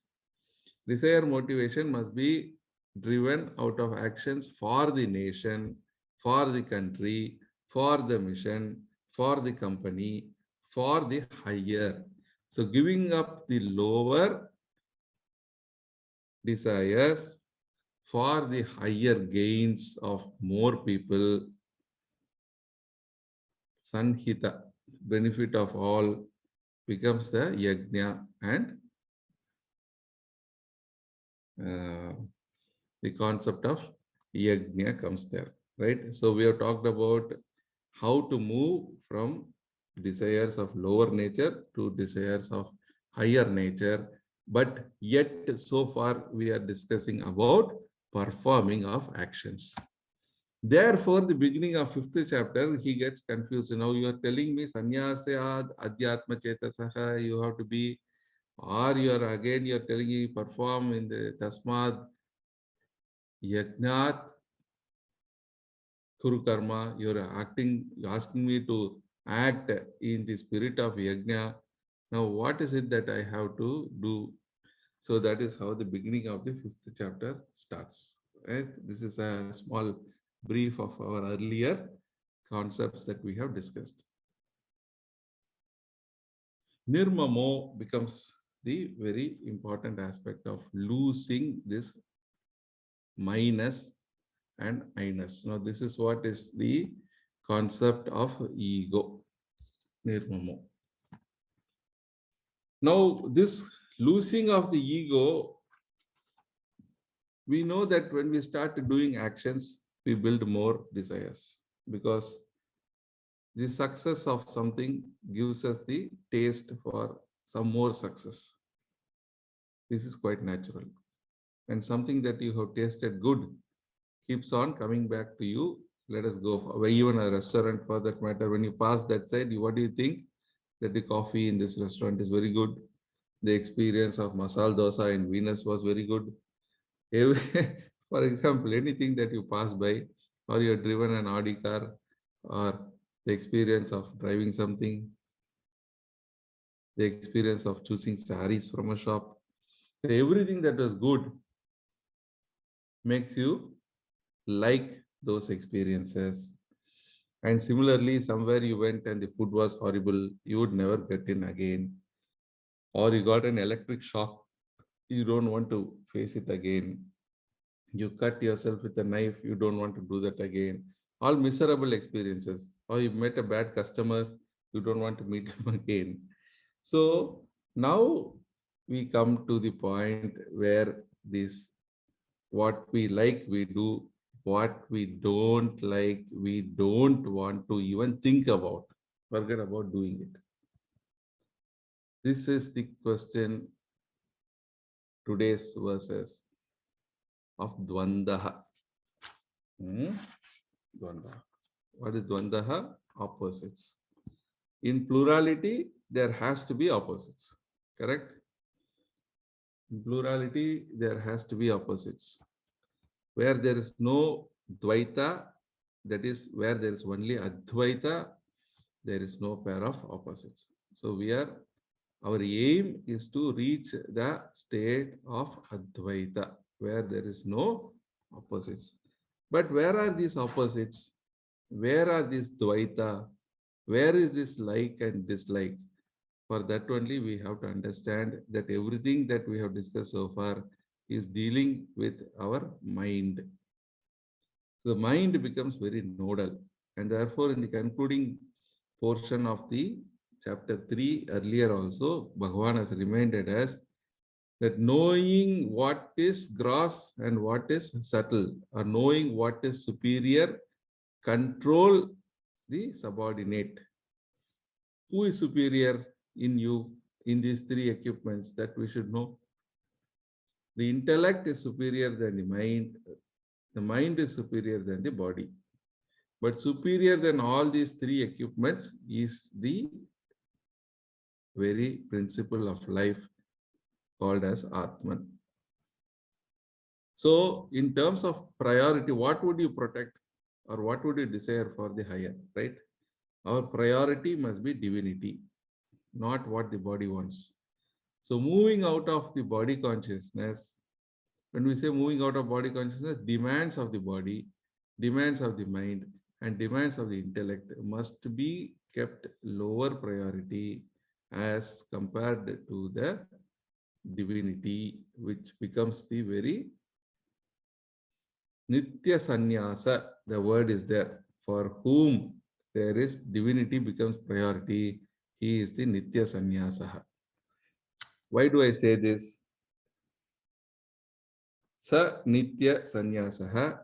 Desire motivation must be driven out of actions for the nation, for the country, for the mission, for the company, for the higher. So giving up the lower desires for the higher gains of more people, Sanhita, benefit of all, becomes the yajna, and the concept of yajna comes there, right? So we have talked about how to move from desires of lower nature to desires of higher nature, but yet so far we are discussing about performing of actions. Therefore, the beginning of 5th chapter, he gets confused. Now you are telling me sannyasa adhyatma chetasaha, you have to be, or you are again, you are telling me perform in the tasmad yajnat kuru karma, you are asking me to act in the spirit of yajna. Now what is it that I have to do? So that is how the beginning of the 5th chapter starts. Right? This is a small brief of our earlier concepts that we have discussed. Nirmamo becomes the very important aspect of losing this minus and I-ness. Now this is what is the concept of ego, nirmamo. Now this losing of the ego, we know that when we start doing actions, we build more desires, because the success of something gives us the taste for some more success. This is quite natural. And something that you have tasted good keeps on coming back to you. Let us go, even a restaurant for that matter. When you pass that side, what do you think? That the coffee in this restaurant is very good. The experience of masala dosa in Venus was very good. For example, anything that you pass by, or you have driven an Audi car, or the experience of driving something, the experience of choosing saris from a shop, everything that was good makes you like those experiences. And similarly, somewhere you went and the food was horrible, you would never get in again. Or you got an electric shock, you don't want to face it again. You cut yourself with a knife, you don't want to do that again. All miserable experiences. Or you met a bad customer, you don't want to meet him again. So now we come to the point where this, what we like, we do. What we don't like, we don't want to even think about. Forget about doing it. This is the question, today's verses of Dvandaha. Dvandaha. What is Dvandaha? Opposites. In plurality, there has to be opposites. Correct? In plurality, there has to be opposites. Where there is no Dvaita, that is where there is only Advaita, there is no pair of opposites. So our aim is to reach the state of Advaita, where there is no opposites. But where are these opposites? Where are these Dvaita? Where is this like and dislike? For that only we have to understand that everything that we have discussed so far is dealing with our mind. So the mind becomes very nodal. And therefore, in the concluding portion of the chapter 3, earlier also, Bhagavan has reminded us that knowing what is gross and what is subtle, or knowing what is superior, control the subordinate. Who is superior in you in these three equipments that we should know? The intellect is superior than the mind is superior than the body. But superior than all these three equipments is the very principle of life called as Atman. So in terms of priority, what would you protect or what would you desire for the higher, right? Our priority must be divinity, not what the body wants. So moving out of the body consciousness, when we say moving out of body consciousness, demands of the body, demands of the mind, and demands of the intellect must be kept lower priority as compared to the divinity, which becomes the very Nitya Sannyasa. The word is there. For whom there is divinity becomes priority, he is the Nitya Sannyasa. Why do I say this? Sa Nitya Sannyasa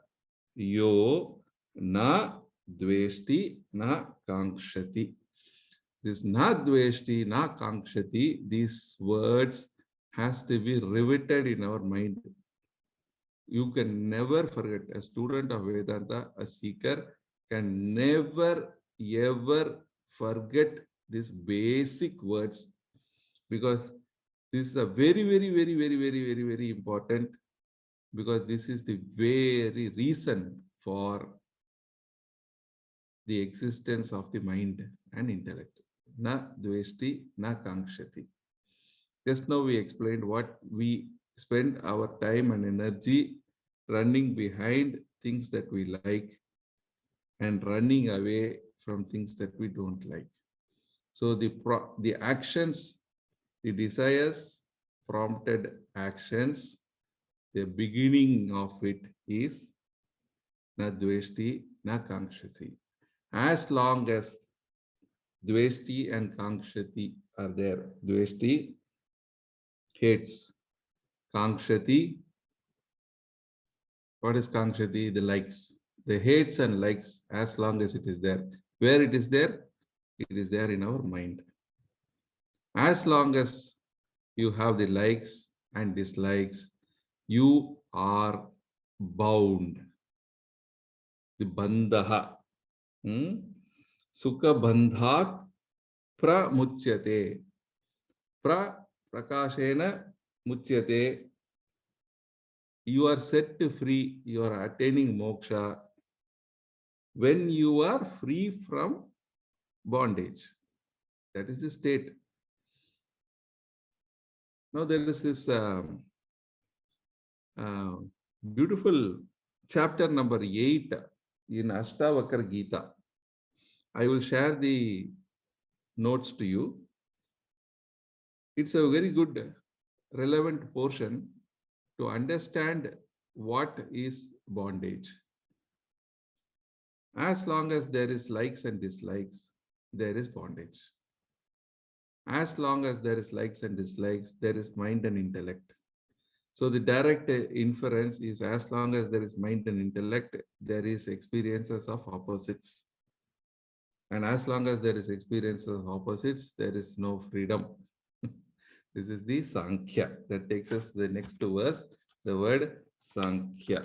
yo na dveshti na kankshati. This na dveshti na kankshati, these words has to be riveted in our mind. You can never forget. A student of Vedanta, a seeker, can never ever forget these basic words, because this is a very, very, very, very, very, very, very important, because this is the very reason for the existence of the mind and intellect. Na dveshti, na kankshati. Just now we explained what we spend our time and energy running behind things that we like and running away from things that we don't like. So the actions, the desires, prompted actions, the beginning of it is na dveshti, na kankshati. As long as dveshti and kankshati are there, dveshti hates, kankshati, what is kankshati? The likes. The hates and likes, as long as it is there. Where it is there? It is there in our mind. As long as you have the likes, and dislikes, you are bound. The bandha. Sukha bandhat pramuchyate. Prakashena muchyate. You are set free, you are attaining moksha when you are free from bondage. That is the state. Now there is this beautiful chapter number 8 in Ashtavakra Gita. I will share the notes to you. It's a very good, relevant portion to understand what is bondage. As long as there is likes and dislikes, there is bondage. As long as there is likes and dislikes, there is mind and intellect. So the direct inference is as long as there is mind and intellect, there is experiences of opposites. And as long as there is experience of opposites, there is no freedom. This is the Sankhya. That takes us to the next verse, the word Sankhya.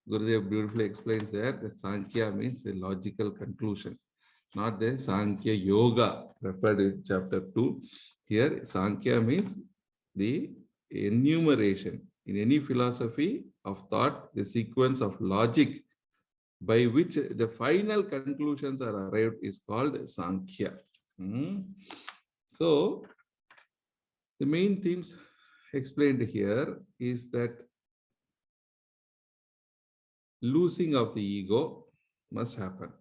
Gurudev beautifully explains there that Sankhya means the logical conclusion, not the Sankhya Yoga referred in chapter 2. Here, Sankhya means the enumeration. In any philosophy of thought, the sequence of logic by which the final conclusions are arrived is called Sankhya. So, the main themes explained here is that losing of the ego must happen.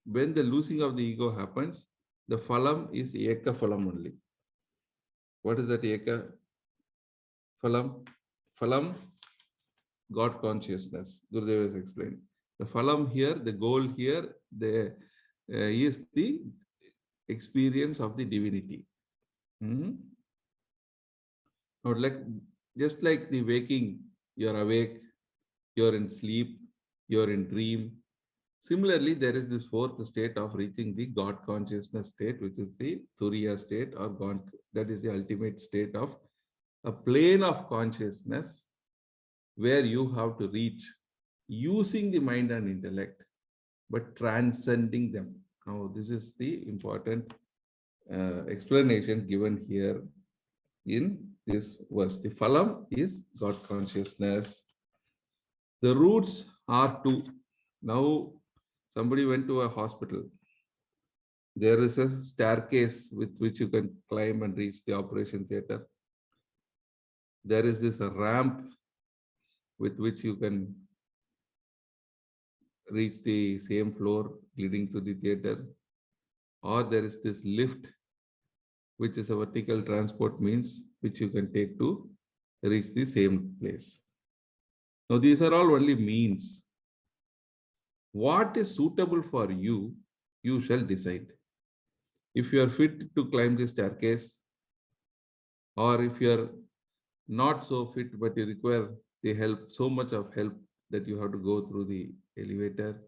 When the losing of the ego happens, the phalam is eka phalam only. What is that eka phalam? Phalam, God consciousness. Gurudev has explained. The phalam here, the goal here, is the experience of the divinity. Now, just like the waking, you're awake, you're in sleep, you're in dream. Similarly, there is this fourth state of reaching the God consciousness state, which is the Turiya state, or God. That is the ultimate state of a plane of consciousness where you have to reach using the mind and intellect, but transcending them. Now, this is the important explanation given here in this verse. The phalam is God consciousness. The roots are two. Now, somebody went to a hospital. There is a staircase with which you can climb and reach the operation theater. There is this ramp with which you can reach the same floor leading to the theater. Or there is this lift, which is a vertical transport means which you can take to reach the same place. Now, these are all only means. What is suitable for you, you shall decide. If you are fit to climb the staircase, or if you are not so fit, but you require the help, so much of help that you have to go through the elevator,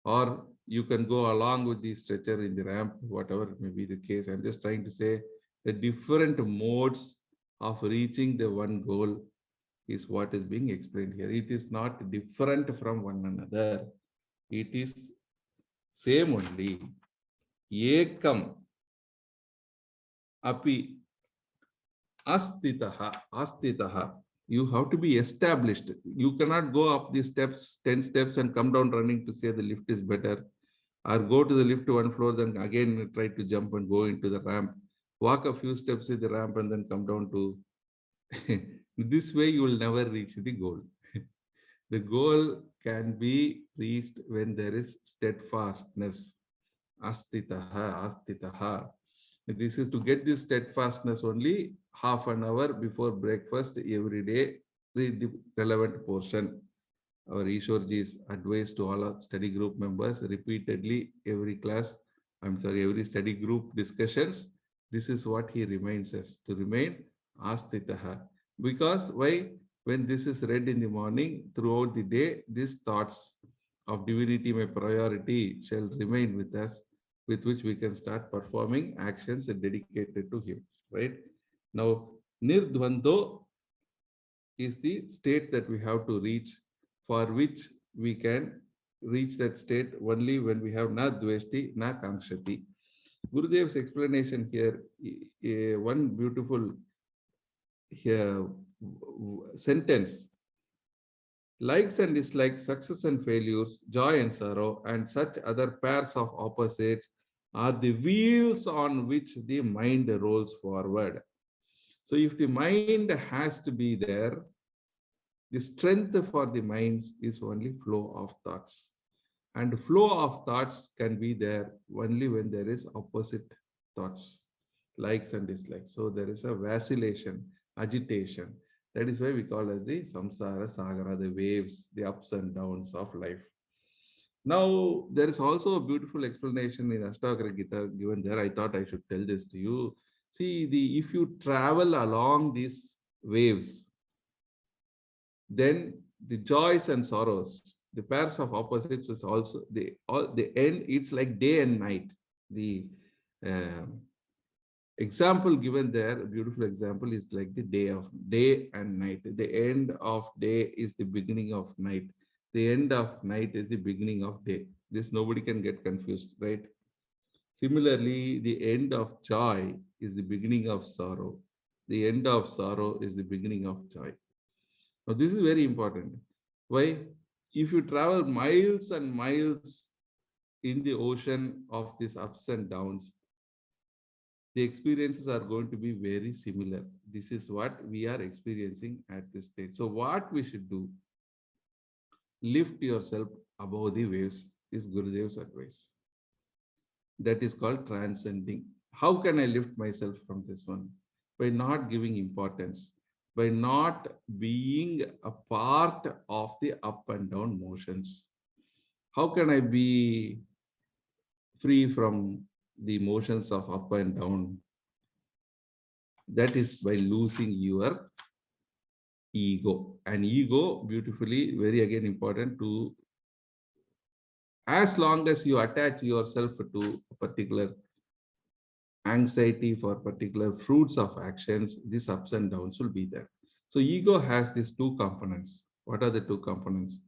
or you can go along with the stretcher in the ramp, whatever may be the case. I'm just trying to say the different modes of reaching the one goal is what is being explained here. It is not different from one another. It is same only. Ekam api astitaha. You have to be established. You cannot go up the steps, 10 steps, and come down running to say the lift is better, or go to the lift to one floor, then again try to jump and go into the ramp. Walk a few steps in the ramp and then come down to. This way you will never reach the goal. The goal can be reached when there is steadfastness. Astitaha. This is to get this steadfastness only half an hour before breakfast every day. Read the relevant portion. Our Ishwarji's advice to all our study group members repeatedly every every study group discussions. This is what he reminds us to remain astitaha. Because why? When this is read in the morning, throughout the day, these thoughts of divinity, my priority, shall remain with us, with which we can start performing actions dedicated to him. Right? Now, Nirdvando is the state that we have to reach, for which we can reach that state only when we have na dveshti, na kankshati. Gurudev's explanation here, one beautiful here sentence: likes and dislikes, success and failures, joy and sorrow, and such other pairs of opposites are the wheels on which the mind rolls forward. So if the mind has to be there, the strength for the minds is only flow of thoughts. And flow of thoughts can be there only when there is opposite thoughts, likes and dislikes. So there is a vacillation, agitation. That is why we call as the samsara sagara, the waves, the ups and downs of life. Now, there is also a beautiful explanation in Ashtavakra Gita given there. I thought I should tell this to you. See, if you travel along these waves, then the joys and sorrows, the pairs of opposites is also the end. It's like day and night. The example given there, a beautiful example, is like the day and night. The end of day is the beginning of night. The end of night is the beginning of day. This nobody can get confused, right? Similarly, the end of joy is the beginning of sorrow. The end of sorrow is the beginning of joy. Now, this is very important. Why? If you travel miles and miles in the ocean of these ups and downs, the experiences are going to be very similar. This is what we are experiencing at this stage. So what we should do, lift yourself above the waves, is Gurudev's advice. That is called transcending. How can I lift myself from this one? By not giving importance, by not being a part of the up and down motions. How can I be free from the motions of up and down? That is by losing your ego. And ego, beautifully, very again important to, as long as you attach yourself to a particular anxiety for particular fruits of actions, these ups and downs will be there. So ego has these two components. What are the two components?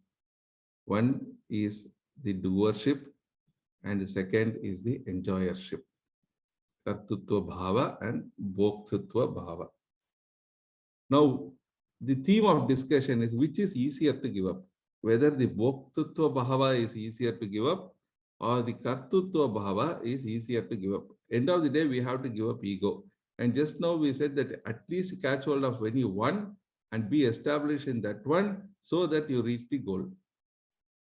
One is the doership, and the second is the enjoyership. Kartutva bhava and bhoktutva bhava. Now, the theme of discussion is which is easier to give up, whether the bhoktutva bhava is easier to give up or the kartutva bhava is easier to give up. End of the day, we have to give up ego. And just now we said that at least catch hold of any one and be established in that one so that you reach the goal.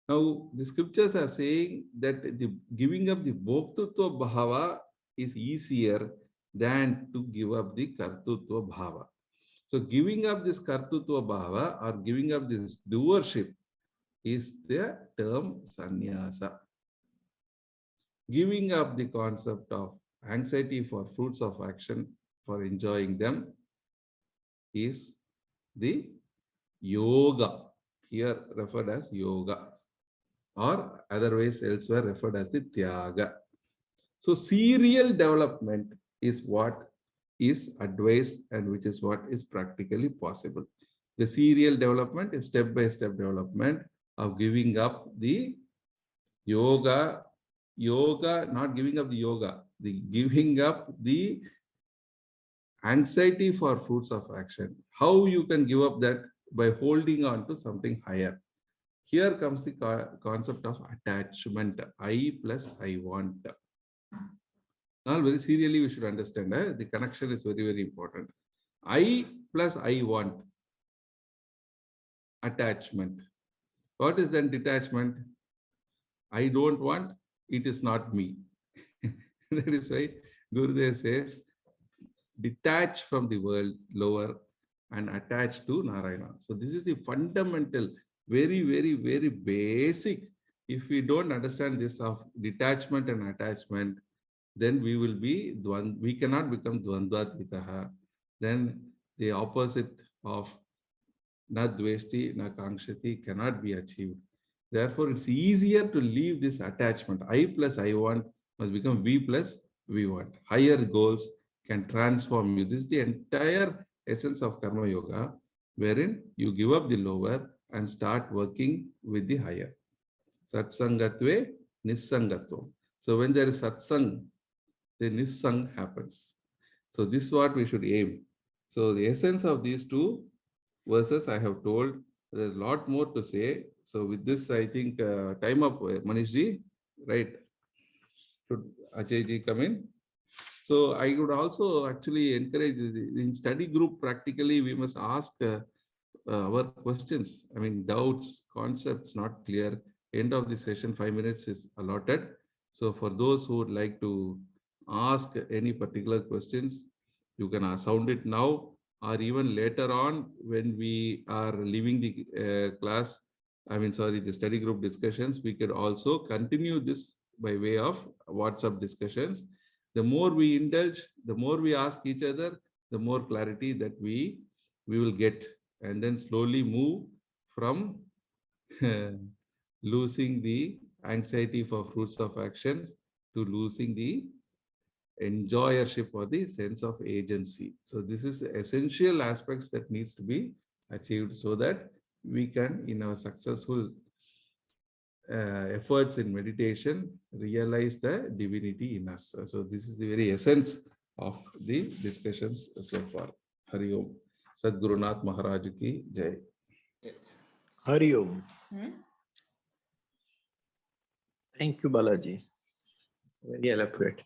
Now, the scriptures are saying that the giving up the bhoktutva bhava is easier than to give up the kartutva bhava. So giving up this kartutva bhava or giving up this doership is the term sannyasa. Giving up the concept of anxiety for fruits of action, for enjoying them, is the yoga, here referred as yoga, or otherwise elsewhere referred as the tyaga. So serial development is what is advised and which is what is practically possible. The serial development is step-by-step development of giving up the yoga, not giving up the yoga, the giving up the anxiety for fruits of action. How you can give up that? By holding on to something higher. Here comes the concept of attachment. I plus I want. Now, very serially, we should understand the connection is very, very important. I plus I want. Attachment. What is then detachment? I don't want, it is not me. That is why Gurudev says, detach from the world, lower, and attach to Narayana. So this is the fundamental, very, very, very basic. If we don't understand this of detachment and attachment, then we will be, we cannot become dvandvatitaha. Then the opposite of na dveshti, na kankshati cannot be achieved. Therefore, it's easier to leave this attachment. I plus I want must become we plus we want. Higher goals can transform you. This is the entire essence of Karma Yoga, wherein you give up the lower and start working with the higher. Satsangatve Nissangatvam. So when there is satsang, the nissang happens. So this is what we should aim. So the essence of these two verses I have told, there's a lot more to say. So with this, I think time up, Manishji, right? Should Ajayji come in? So I would also actually encourage in study group, practically we must ask our questions. I mean, doubts, concepts not clear. End of the session, 5 minutes is allotted. So for those who would like to ask any particular questions, you can sound it now or even later on when we are leaving the class. I mean, sorry, the study group discussions, we could also continue this by way of WhatsApp discussions. The more we indulge, the more we ask each other, the more clarity that we will get, and then slowly move from losing the anxiety for fruits of actions to losing the enjoyership or the sense of agency. So this is the essential aspects that needs to be achieved so that we can, in our successful efforts in meditation, realize the divinity in us. So this is the very essence of the discussions so far. Hari Om. Sadguru Nath Maharaj ki Jai. Hari Om. Thank you, Balaji. Very elaborate.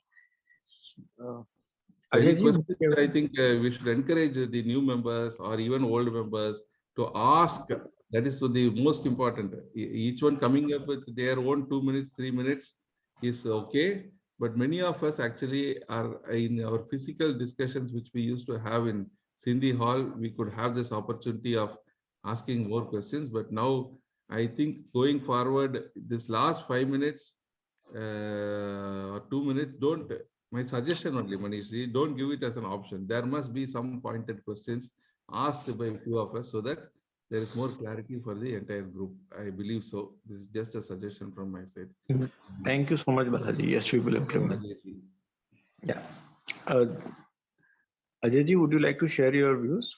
Any Ajayji, questions, I think we should encourage the new members or even old members to ask. That is the most important. Each one coming up with their own 2 minutes, 3 minutes is okay. But many of us actually are in our physical discussions, which we used to have in Sindhi Hall. We could have this opportunity of asking more questions. But now I think going forward, this last 5 minutes or 2 minutes, my suggestion only, Manish, don't give it as an option. There must be some pointed questions asked by a few of us so that there is more clarity for the entire group. I believe so. This is just a suggestion from my side. Thank you so much, Balaji. Yes, we will implement. Yeah. Ajayji, would you like to share your views?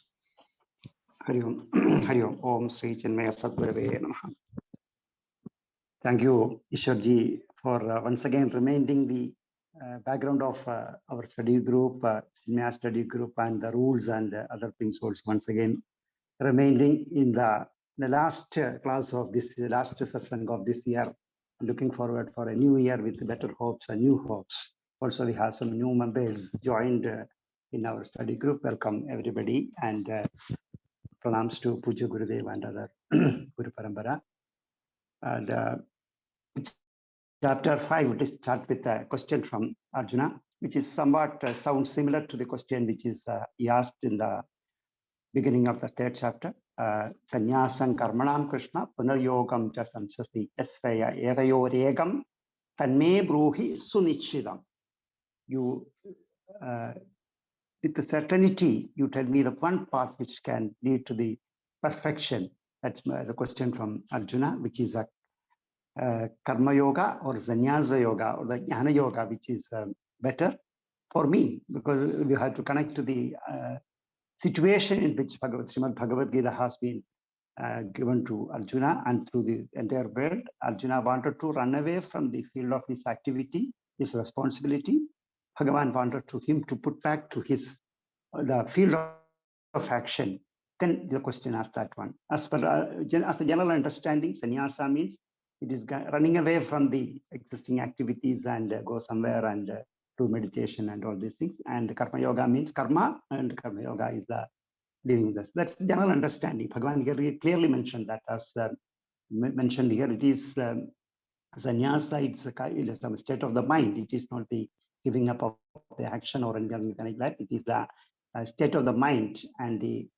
Hari Om. Hari Om. Om Sri Chinmaya Sadgurave Namaha. Thank you, Ishwarji, for once again reminding the background of our study group, Chinmaya study group, and the rules and other things also once again remaining in the last class of this last session of this year. Looking forward for a new year with better hopes and new hopes. Also, we have some new members joined in our study group. Welcome everybody, and pranams to Puja Gurudev and other Guru Parambara. And chapter 5, let's start with a question from Arjuna, which is somewhat sounds similar to the question which is he asked in the beginning of the 3rd chapter. Sannyasam karmanam Krishna punaryogam cha samsasti yasraya erayoregam tanme bruhi sunichidam. You, with the certainty, you tell me the one path which can lead to the perfection. That's the question from Arjuna, which is a karma yoga or sannyasa yoga or the jnana yoga, which is better for me, because we have to connect to the situation in which Srimad Bhagavad Gita has been given to Arjuna and through the entire world. Arjuna wanted to run away from the field of his activity, his responsibility. Bhagavan wanted him to put back to his the field of action. Then the question asked that one. As a general understanding, sannyasa means it is running away from the existing activities and go somewhere and do meditation and all these things. And karma yoga means karma, and karma yoga is the living this. That's the general understanding. Bhagavan here clearly mentioned that as mentioned here. It is sannyasa, it is some state of the mind. It is not the giving up of the action or anything like that. It is the state of the mind, and the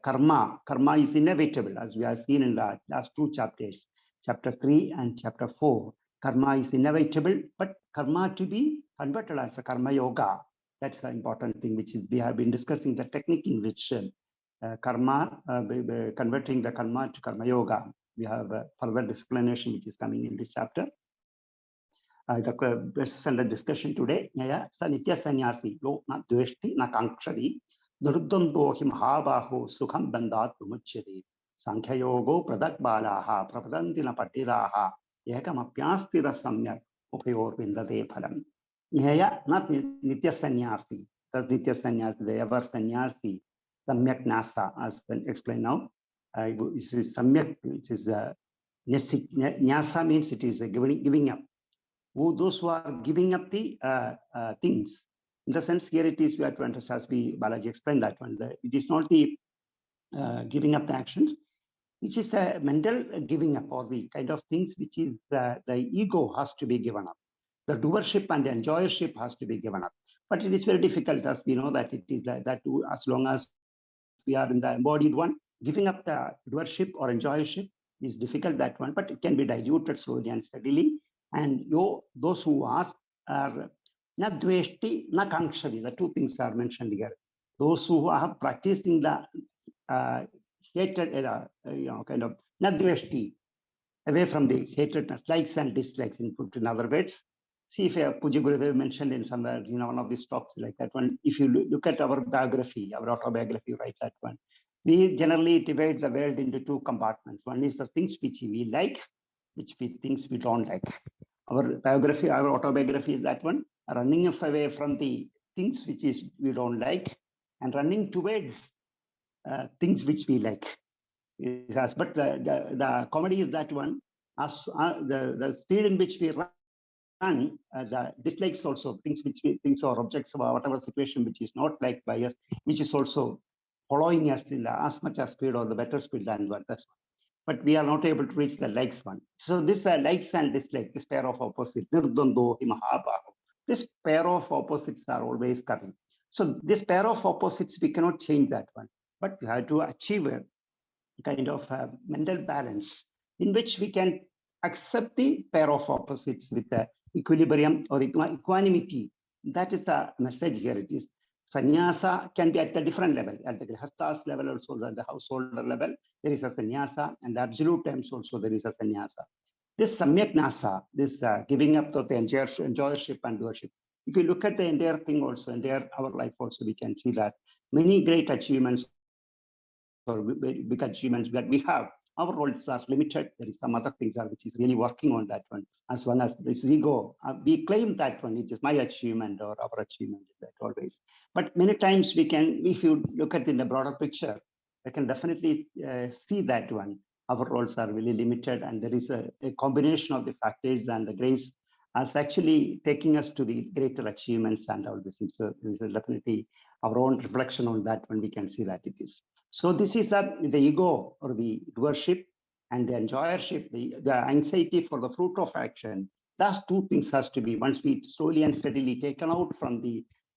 karma. Karma is inevitable, as we have seen in the last 2 chapters, chapter 3 and chapter 4. Karma is inevitable, but karma to be converted as a karma yoga. That's the important thing, which is we have been discussing the technique in which karma, converting the karma to karma yoga. We have further explanation which is coming in this chapter. The verses under discussion today. Nitya sannyasi, lo na dveshti na kankshadi, Nirdando hi mahabaho sukham bandhat vimudhyate. Sankhyayogo pradakbalaha prapadantina patidaha ekamapyastira samyak upayor vindate phalam. Nyaya, not nitya sannyasi. That's nitya sannyasi, the ever sannyasi. Samyak nasa, as explained now. This is samyak, which is nyasa means it is giving up. Those who are giving up the things. In the sense here it is we have to understand, as Balaji explained that one. It is not the giving up the actions, which is a mental giving up, or the kind of things which is the ego has to be given up. The doership and the enjoyership has to be given up. But it is very difficult, as we know that it is like that too, as long as we are in the embodied one. Giving up the doership or enjoyership is difficult, that one, but it can be diluted slowly and steadily. And those who ask are na dveshti, na kankshadi. The two things are mentioned here. Those who are practicing the hatred, kind of na dveshti, away from the hatredness, likes and dislikes, in other words. See, if Puja Gurudev mentioned in somewhere, one of these talks like that one, if you look at our biography, our autobiography, write that one, we generally divide the world into two compartments. One is the things which we like, things we don't like. Our biography, our autobiography is that one, running away from the things which we don't like and running towards things which we like. But the comedy is that one, as the speed in which we run, the dislikes also, things or objects or whatever situation which is not liked by us, which is also following us in as much as speed or the better speed than what that's one. But we are not able to reach the likes one. So this likes and dislikes, this pair of opposites, this pair of opposites are always coming. So this pair of opposites, we cannot change that one, but we have to achieve a kind of mental balance in which we can accept the pair of opposites with the equilibrium or equanimity. That is the message here. It is sannyasa can be at a different level, at the grihasthas level also, at the householder level, there is a sannyasa, and the absolute terms also there is a sannyasa. This samyak nasa, this giving up to the enjoyership and doership. If you look at the entire thing also, our life also, we can see that many great achievements or big achievements that we have, our roles are limited. There is some other things which is really working on that one. As long as this ego, we claim that one, which is my achievement or our achievement, that always. But many times we can, if you look at in the broader picture, we can definitely see that one. Our roles are really limited, and there is a combination of the factors and the grace as actually taking us to the greater achievements and all this. So there is definitely our own reflection on that when we can see that it is. So this is the ego or the doership and the enjoyership, the anxiety for the fruit of action. Those two things has to be, once we slowly and steadily taken out from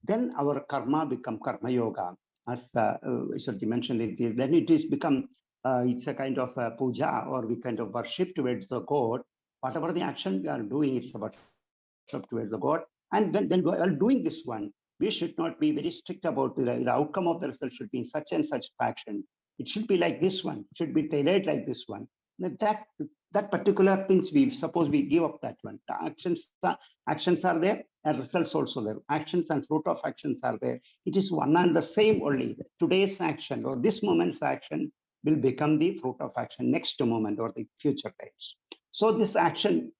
then our karma become karma yoga. As Ishwarji mentioned, then it is become, it's a kind of a puja or the kind of worship towards the God. Whatever the action we are doing, it's about worship towards the God. And then while doing this one, we should not be very strict about the outcome of the result should be in such and such fashion. It should be like this one, it should be tailored like this one. That particular things, suppose we give up that one. The actions are there and results also there. Actions and fruit of actions are there. It is one and the same only. Today's action or this moment's action will become the fruit of action next moment or the future times. So this action,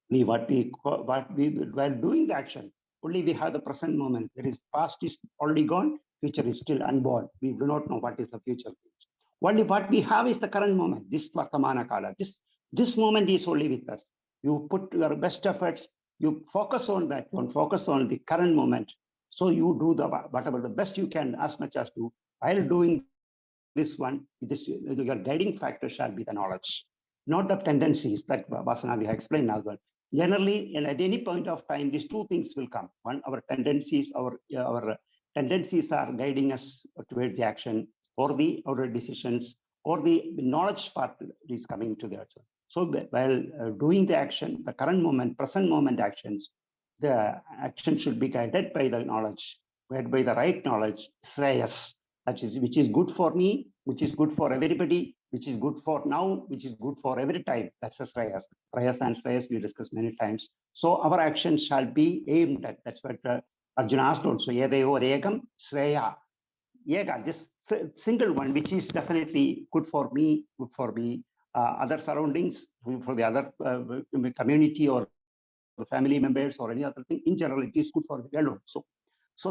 while doing the action, only we have the present moment. There is past is already gone, future is still unborn. We do not know what is the future. Only what we have is the current moment. This Vartamana Kala. This moment is only with us. You put your best efforts. You focus on that one. Focus on the current moment. So you do whatever the best you can, as much as do. While doing this one, your guiding factor shall be the knowledge, not the tendencies that Vasana we have explained as well. Generally, at any point of time, these two things will come. One, our tendencies, our tendencies are guiding us towards the action or our decisions, or the knowledge part is coming to the action. So while doing the action, the current moment, present moment actions, the action should be guided by the knowledge, guided by the right knowledge, shreyas, which is good for me, which is good for everybody, which is good for now, which is good for every time. That's a shreyas. Shreyas and shreyas we discussed many times. So our actions shall be aimed at. That's what Arjuna asked also. Yedeyo regam shreya. Yega, this single one, which is definitely good for me, good for the other surroundings, for the other community or the family members or any other thing. In general, it is good for the alone. So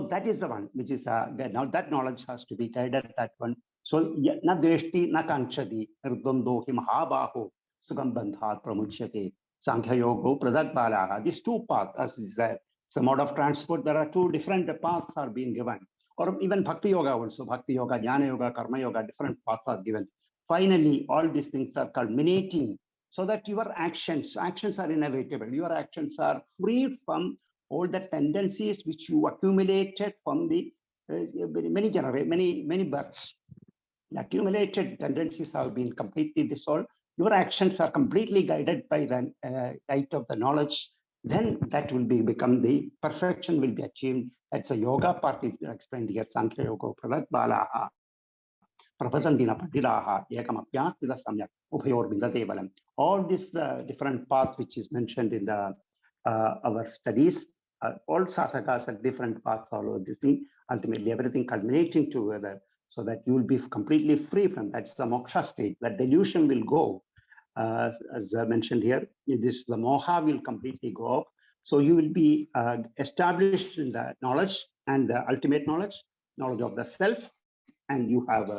that is the one which is now that knowledge has to be guided that one. So na dveshti na kanchadi rdvando hi mahabaho sugam bandhat pramuchyate sankhya yogo pradakbalaha. These two paths, as is there. It's a mode of transport. There are two different paths are being given. Or even Bhakti Yoga also, Bhakti Yoga, Jnana Yoga, Karma Yoga, different paths are given. Finally, all these things are culminating so that your actions are inevitable. Your actions are freed from all the tendencies which you accumulated from the many births. The accumulated tendencies have been completely dissolved. Your actions are completely guided by the light of the knowledge. Then that will become the perfection will be achieved. That's a yoga part is explained here. Sankhya Yoga, Pradak Balaha, Prabhatantina Pandidaha, Yekamapyastida Samyak, Upayor Bindate Balam. All these different paths which is mentioned in the our studies, all sadhakas are different paths all over this thing. Ultimately, everything culminating together so that you will be completely free from that. It's the moksha state. That delusion will go. As I mentioned here, the moha will completely go off. So you will be established in the knowledge and the ultimate knowledge of the self, and you have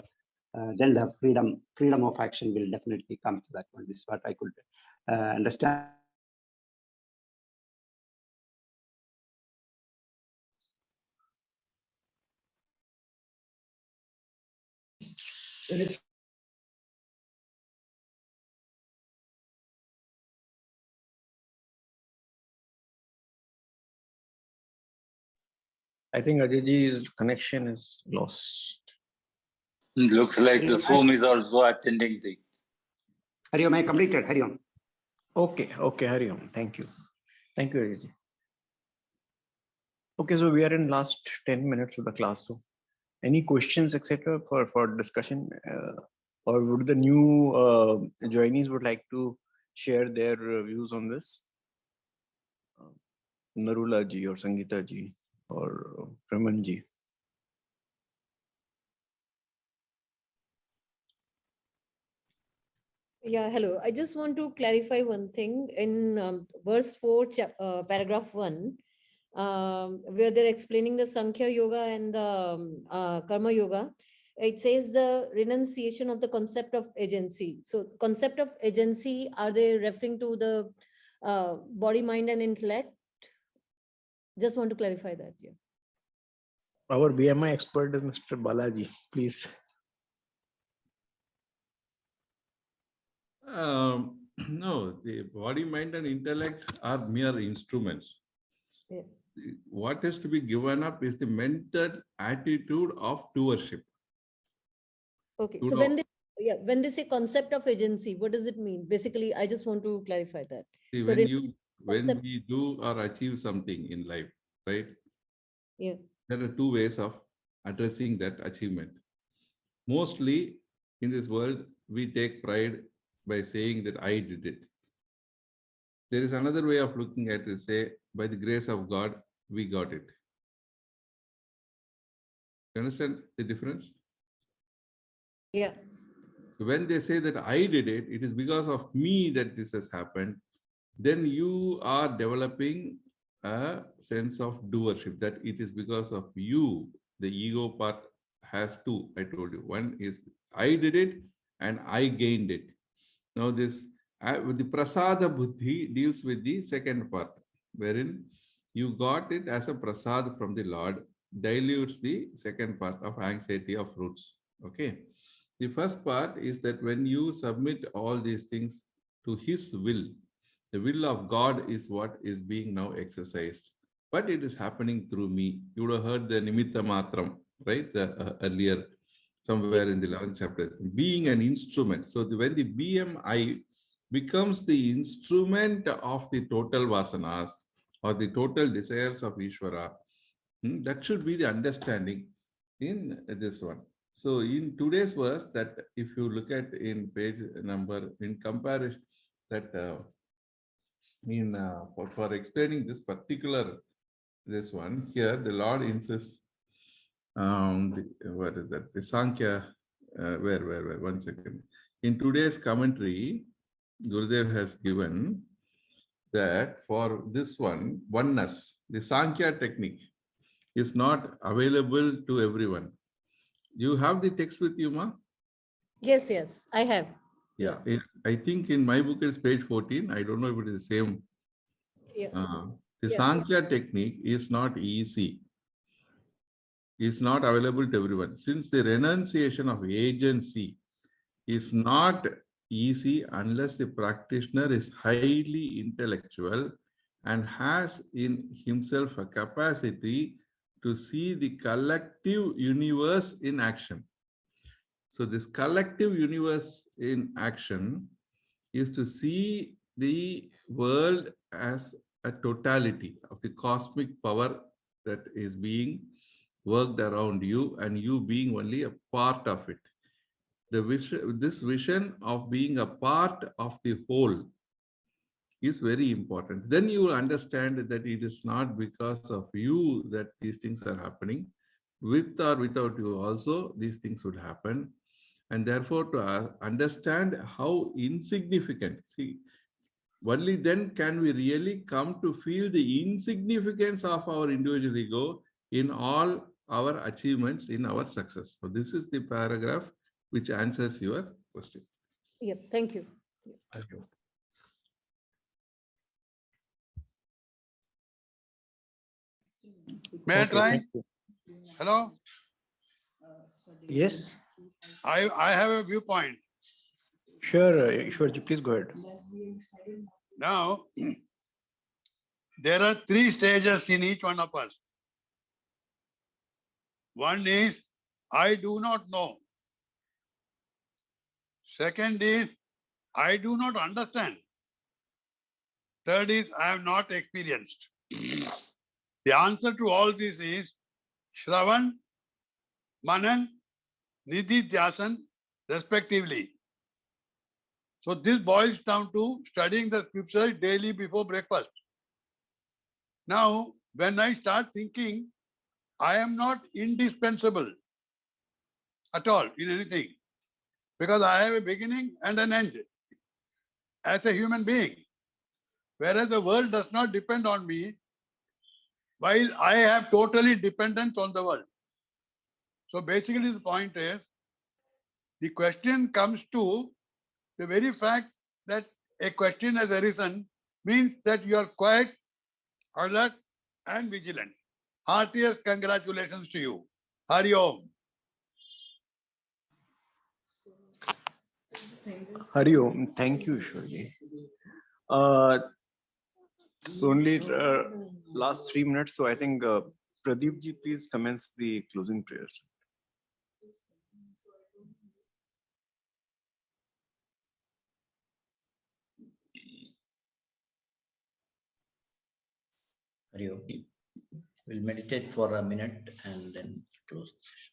then the freedom of action will definitely come to that one. This is what I could understand. I think Ajayji's connection is lost. Looks like the Zoom is also attending the. Hariom, I completed. Hariom. Okay, Hariom. Thank you, Ajayji. Okay, so we are in last 10 minutes of the class. So, any questions, etc., for discussion, or would the new joinees would like to share their views on this? Narula ji or Sangeeta ji or Praman ji. Yeah, hello. I just want to clarify one thing in verse 4, paragraph 1, where they're explaining the Sankhya Yoga and the Karma Yoga. It says the renunciation of the concept of agency. So concept of agency, are they referring to the body, mind, and intellect? Just want to clarify that. Yeah. Our BMI expert is Mr. Balaji. Please. No, the body, mind, and intellect are mere instruments. Yeah. What is to be given up is the mental attitude of doership. Okay. So when they say concept of agency, what does it mean? Basically, I just want to clarify that. See, so when we do or achieve something in life, right? Yeah. There are two ways of addressing that achievement. Mostly in this world, we take pride by saying that I did it. There is another way of looking at it, say, by the grace of God, we got it. You understand the difference? Yeah. So when they say that I did it, it is because of me that this has happened, then you are developing a sense of doership, that it is because of you. The ego part has two, I told you. One is I did it and I gained it. Now this, the prasada buddhi deals with the second part, wherein you got it as a prasad from the Lord, dilutes the second part of anxiety of roots. Okay. The first part is that when you submit all these things to His will, the will of God is what is being now exercised, but it is happening through me. You would have heard the nimitta matram, right? Earlier, somewhere in the 11th chapter, being an instrument. So when the BMI becomes the instrument of the total vasanas or the total desires of Ishvara, that should be the understanding in this one. So in today's verse, that if you look at in page number, in comparison, that for explaining this particular, this one here, the Lord insists what is that? The Sankhya, where, 1 second. In today's commentary, Gurudev has given that for this one, oneness, the Sankhya technique is not available to everyone. You have the text with you, Ma? Yes, yes, I have. Yeah, I think in my book it's page 14. I don't know if it is the same. Yeah. The Yeah. Sankhya technique is not easy. Is not available to everyone. Since the renunciation of agency is not easy unless the practitioner is highly intellectual and has in himself a capacity to see the collective universe in action. So this collective universe in action is to see the world as a totality of the cosmic power that is being worked around you and you being only a part of it. This vision of being a part of the whole is very important. Then you will understand that it is not because of you that these things are happening. With or without you also, these things would happen. And therefore, to understand how insignificant, see, only then can we really come to feel the insignificance of our individual ego in all our achievements, in our success. So this is the paragraph which answers your question. Yeah, thank you. Thank you. May I Okay, try? thank you. Hello? Yes, I have a viewpoint. sure, Ishwarji, please go ahead. Now, there are 3 stages in each one of us. One is, I do not know. Second is, I do not understand. Third is, I have not experienced. The answer to all this is Shravan, Manan, Nididhyasan, respectively. So this boils down to studying the scriptures daily before breakfast. Now, when I start thinking, I am not indispensable at all in anything, because I have a beginning and an end as a human being, whereas the world does not depend on me, while I have totally dependence on the world. So basically the point is, the question comes to the very fact that a question has arisen means that you are quite alert and vigilant. Heartiest congratulations to you. Hari Om. Hari Om. Thank you, Ishwarji. So only last 3 minutes. So I think Pradeep ji, please commence the closing prayers. Hari Om. We'll meditate for a minute and then close the session.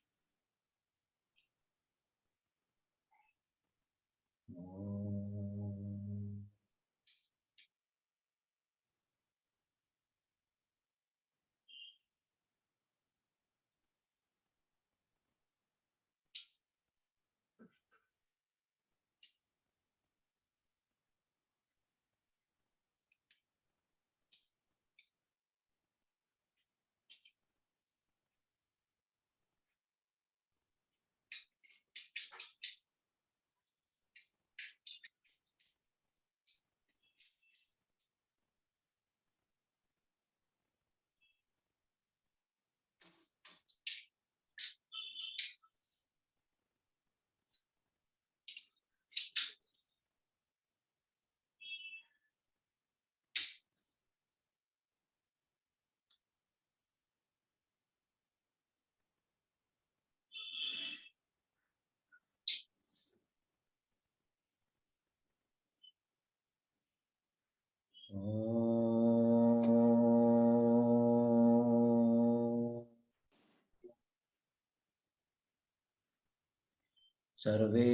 सर्वे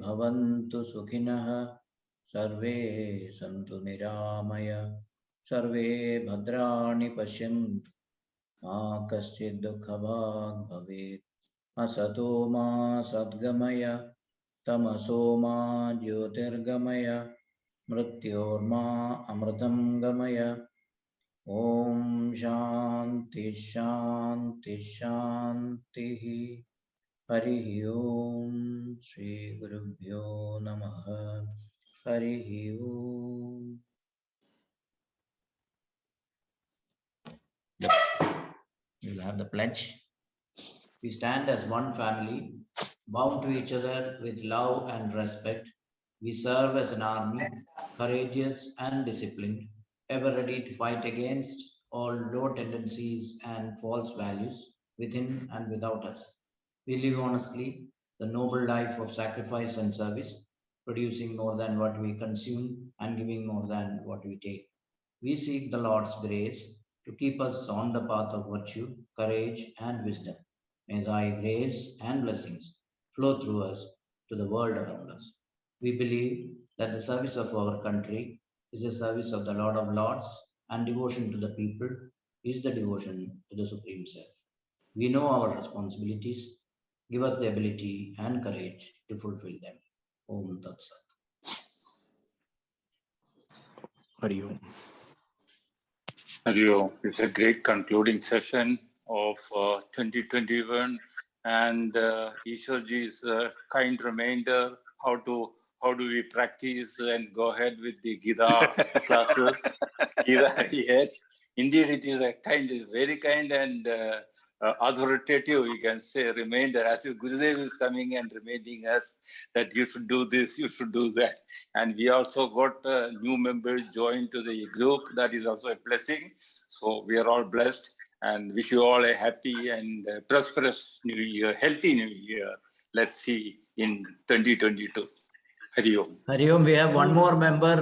भवन्तु सुखिनः, सर्वे सन्तु निरामय, सर्वे भद्राणि पश्यन्तु मा कश्चित् दुःखभाग् भवेत् असतो मा सद्गमय तमसो मा ज्योतिर्गमय मृत्योर्मा अमृतं गमय ॐ शान्ति शान्ति शान्तिः हरिः ॐ श्री गुरुभ्यो नमः हरिः ॐ You'll have the pledge. We stand as one family, bound to each other with love and respect. We serve as an army, courageous and disciplined, ever ready to fight against all low tendencies and false values within and without us. We live honestly the noble life of sacrifice and service, producing more than what we consume and giving more than what we take. We seek the Lord's grace to keep us on the path of virtue, courage, and wisdom. May thy grace and blessings flow through us to the world around us. We believe that the service of our country is the service of the Lord of Lords, and devotion to the people is the devotion to the Supreme Self. We know our responsibilities. Give us the ability and courage to fulfill them. Om Tat Sat. Hari Om. Hario, it's a great concluding session of 2021, and Ishwarji's kind reminder how do we practice and go ahead with the Gita classes. Gita, yes, indeed, it is a very kind and authoritative, you can say, reminder, as if Gurudev is coming and reminding us that you should do this, you should do that. And we also got new members joined to the group. That is also a blessing. So we are all blessed and wish you all a happy and prosperous new year, healthy new year. Let's see in 2022. Hari Om. Hari Om, we have one more member,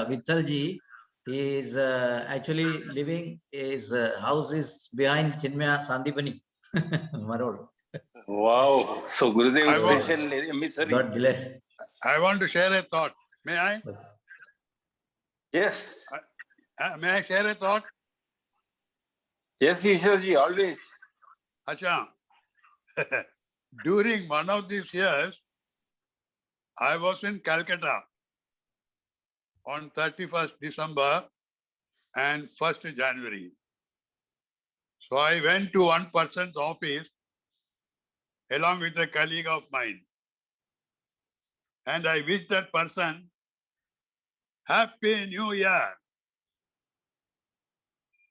Vittalji. He is actually living, his house is behind Chinmaya Sandipani, Marol. Wow. So Gurudev I want- special emissary. God bless. I want to share a thought. May I? Yes. May I share a thought? Yes, Ishwarji, always. Acha. During one of these years, I was in Calcutta on 31st December and 1st January. So I went to one person's office along with a colleague of mine. And I wished that person Happy New Year.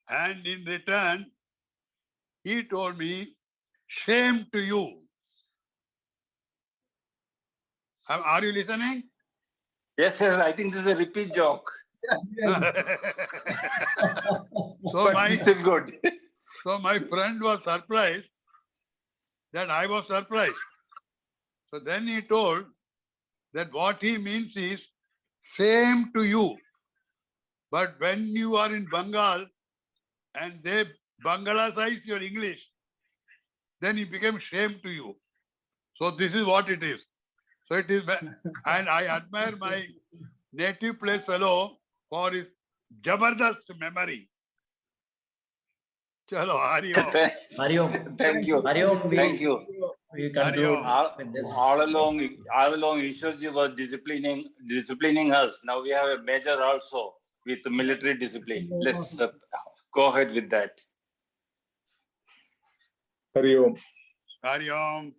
And in return, he told me, shame to you. Are you listening? Yes, sir. I think this is a repeat joke. So But it's still good. So my friend was surprised that I was surprised. So then he told that what he means is same to you. But when you are in Bengal and they Bangladesize your English, then it became shame to you. So this is what it is. So it is, and I admire my native place fellow for his Jabardast memory. Chalo, Hari Om. Hari Om. Thank you. Hari Om, Thank you. we conclude with this. All along, Ishwarji was disciplining us. Now we have a major also with military discipline. Let's go ahead with that. Hari Om. Hari Om.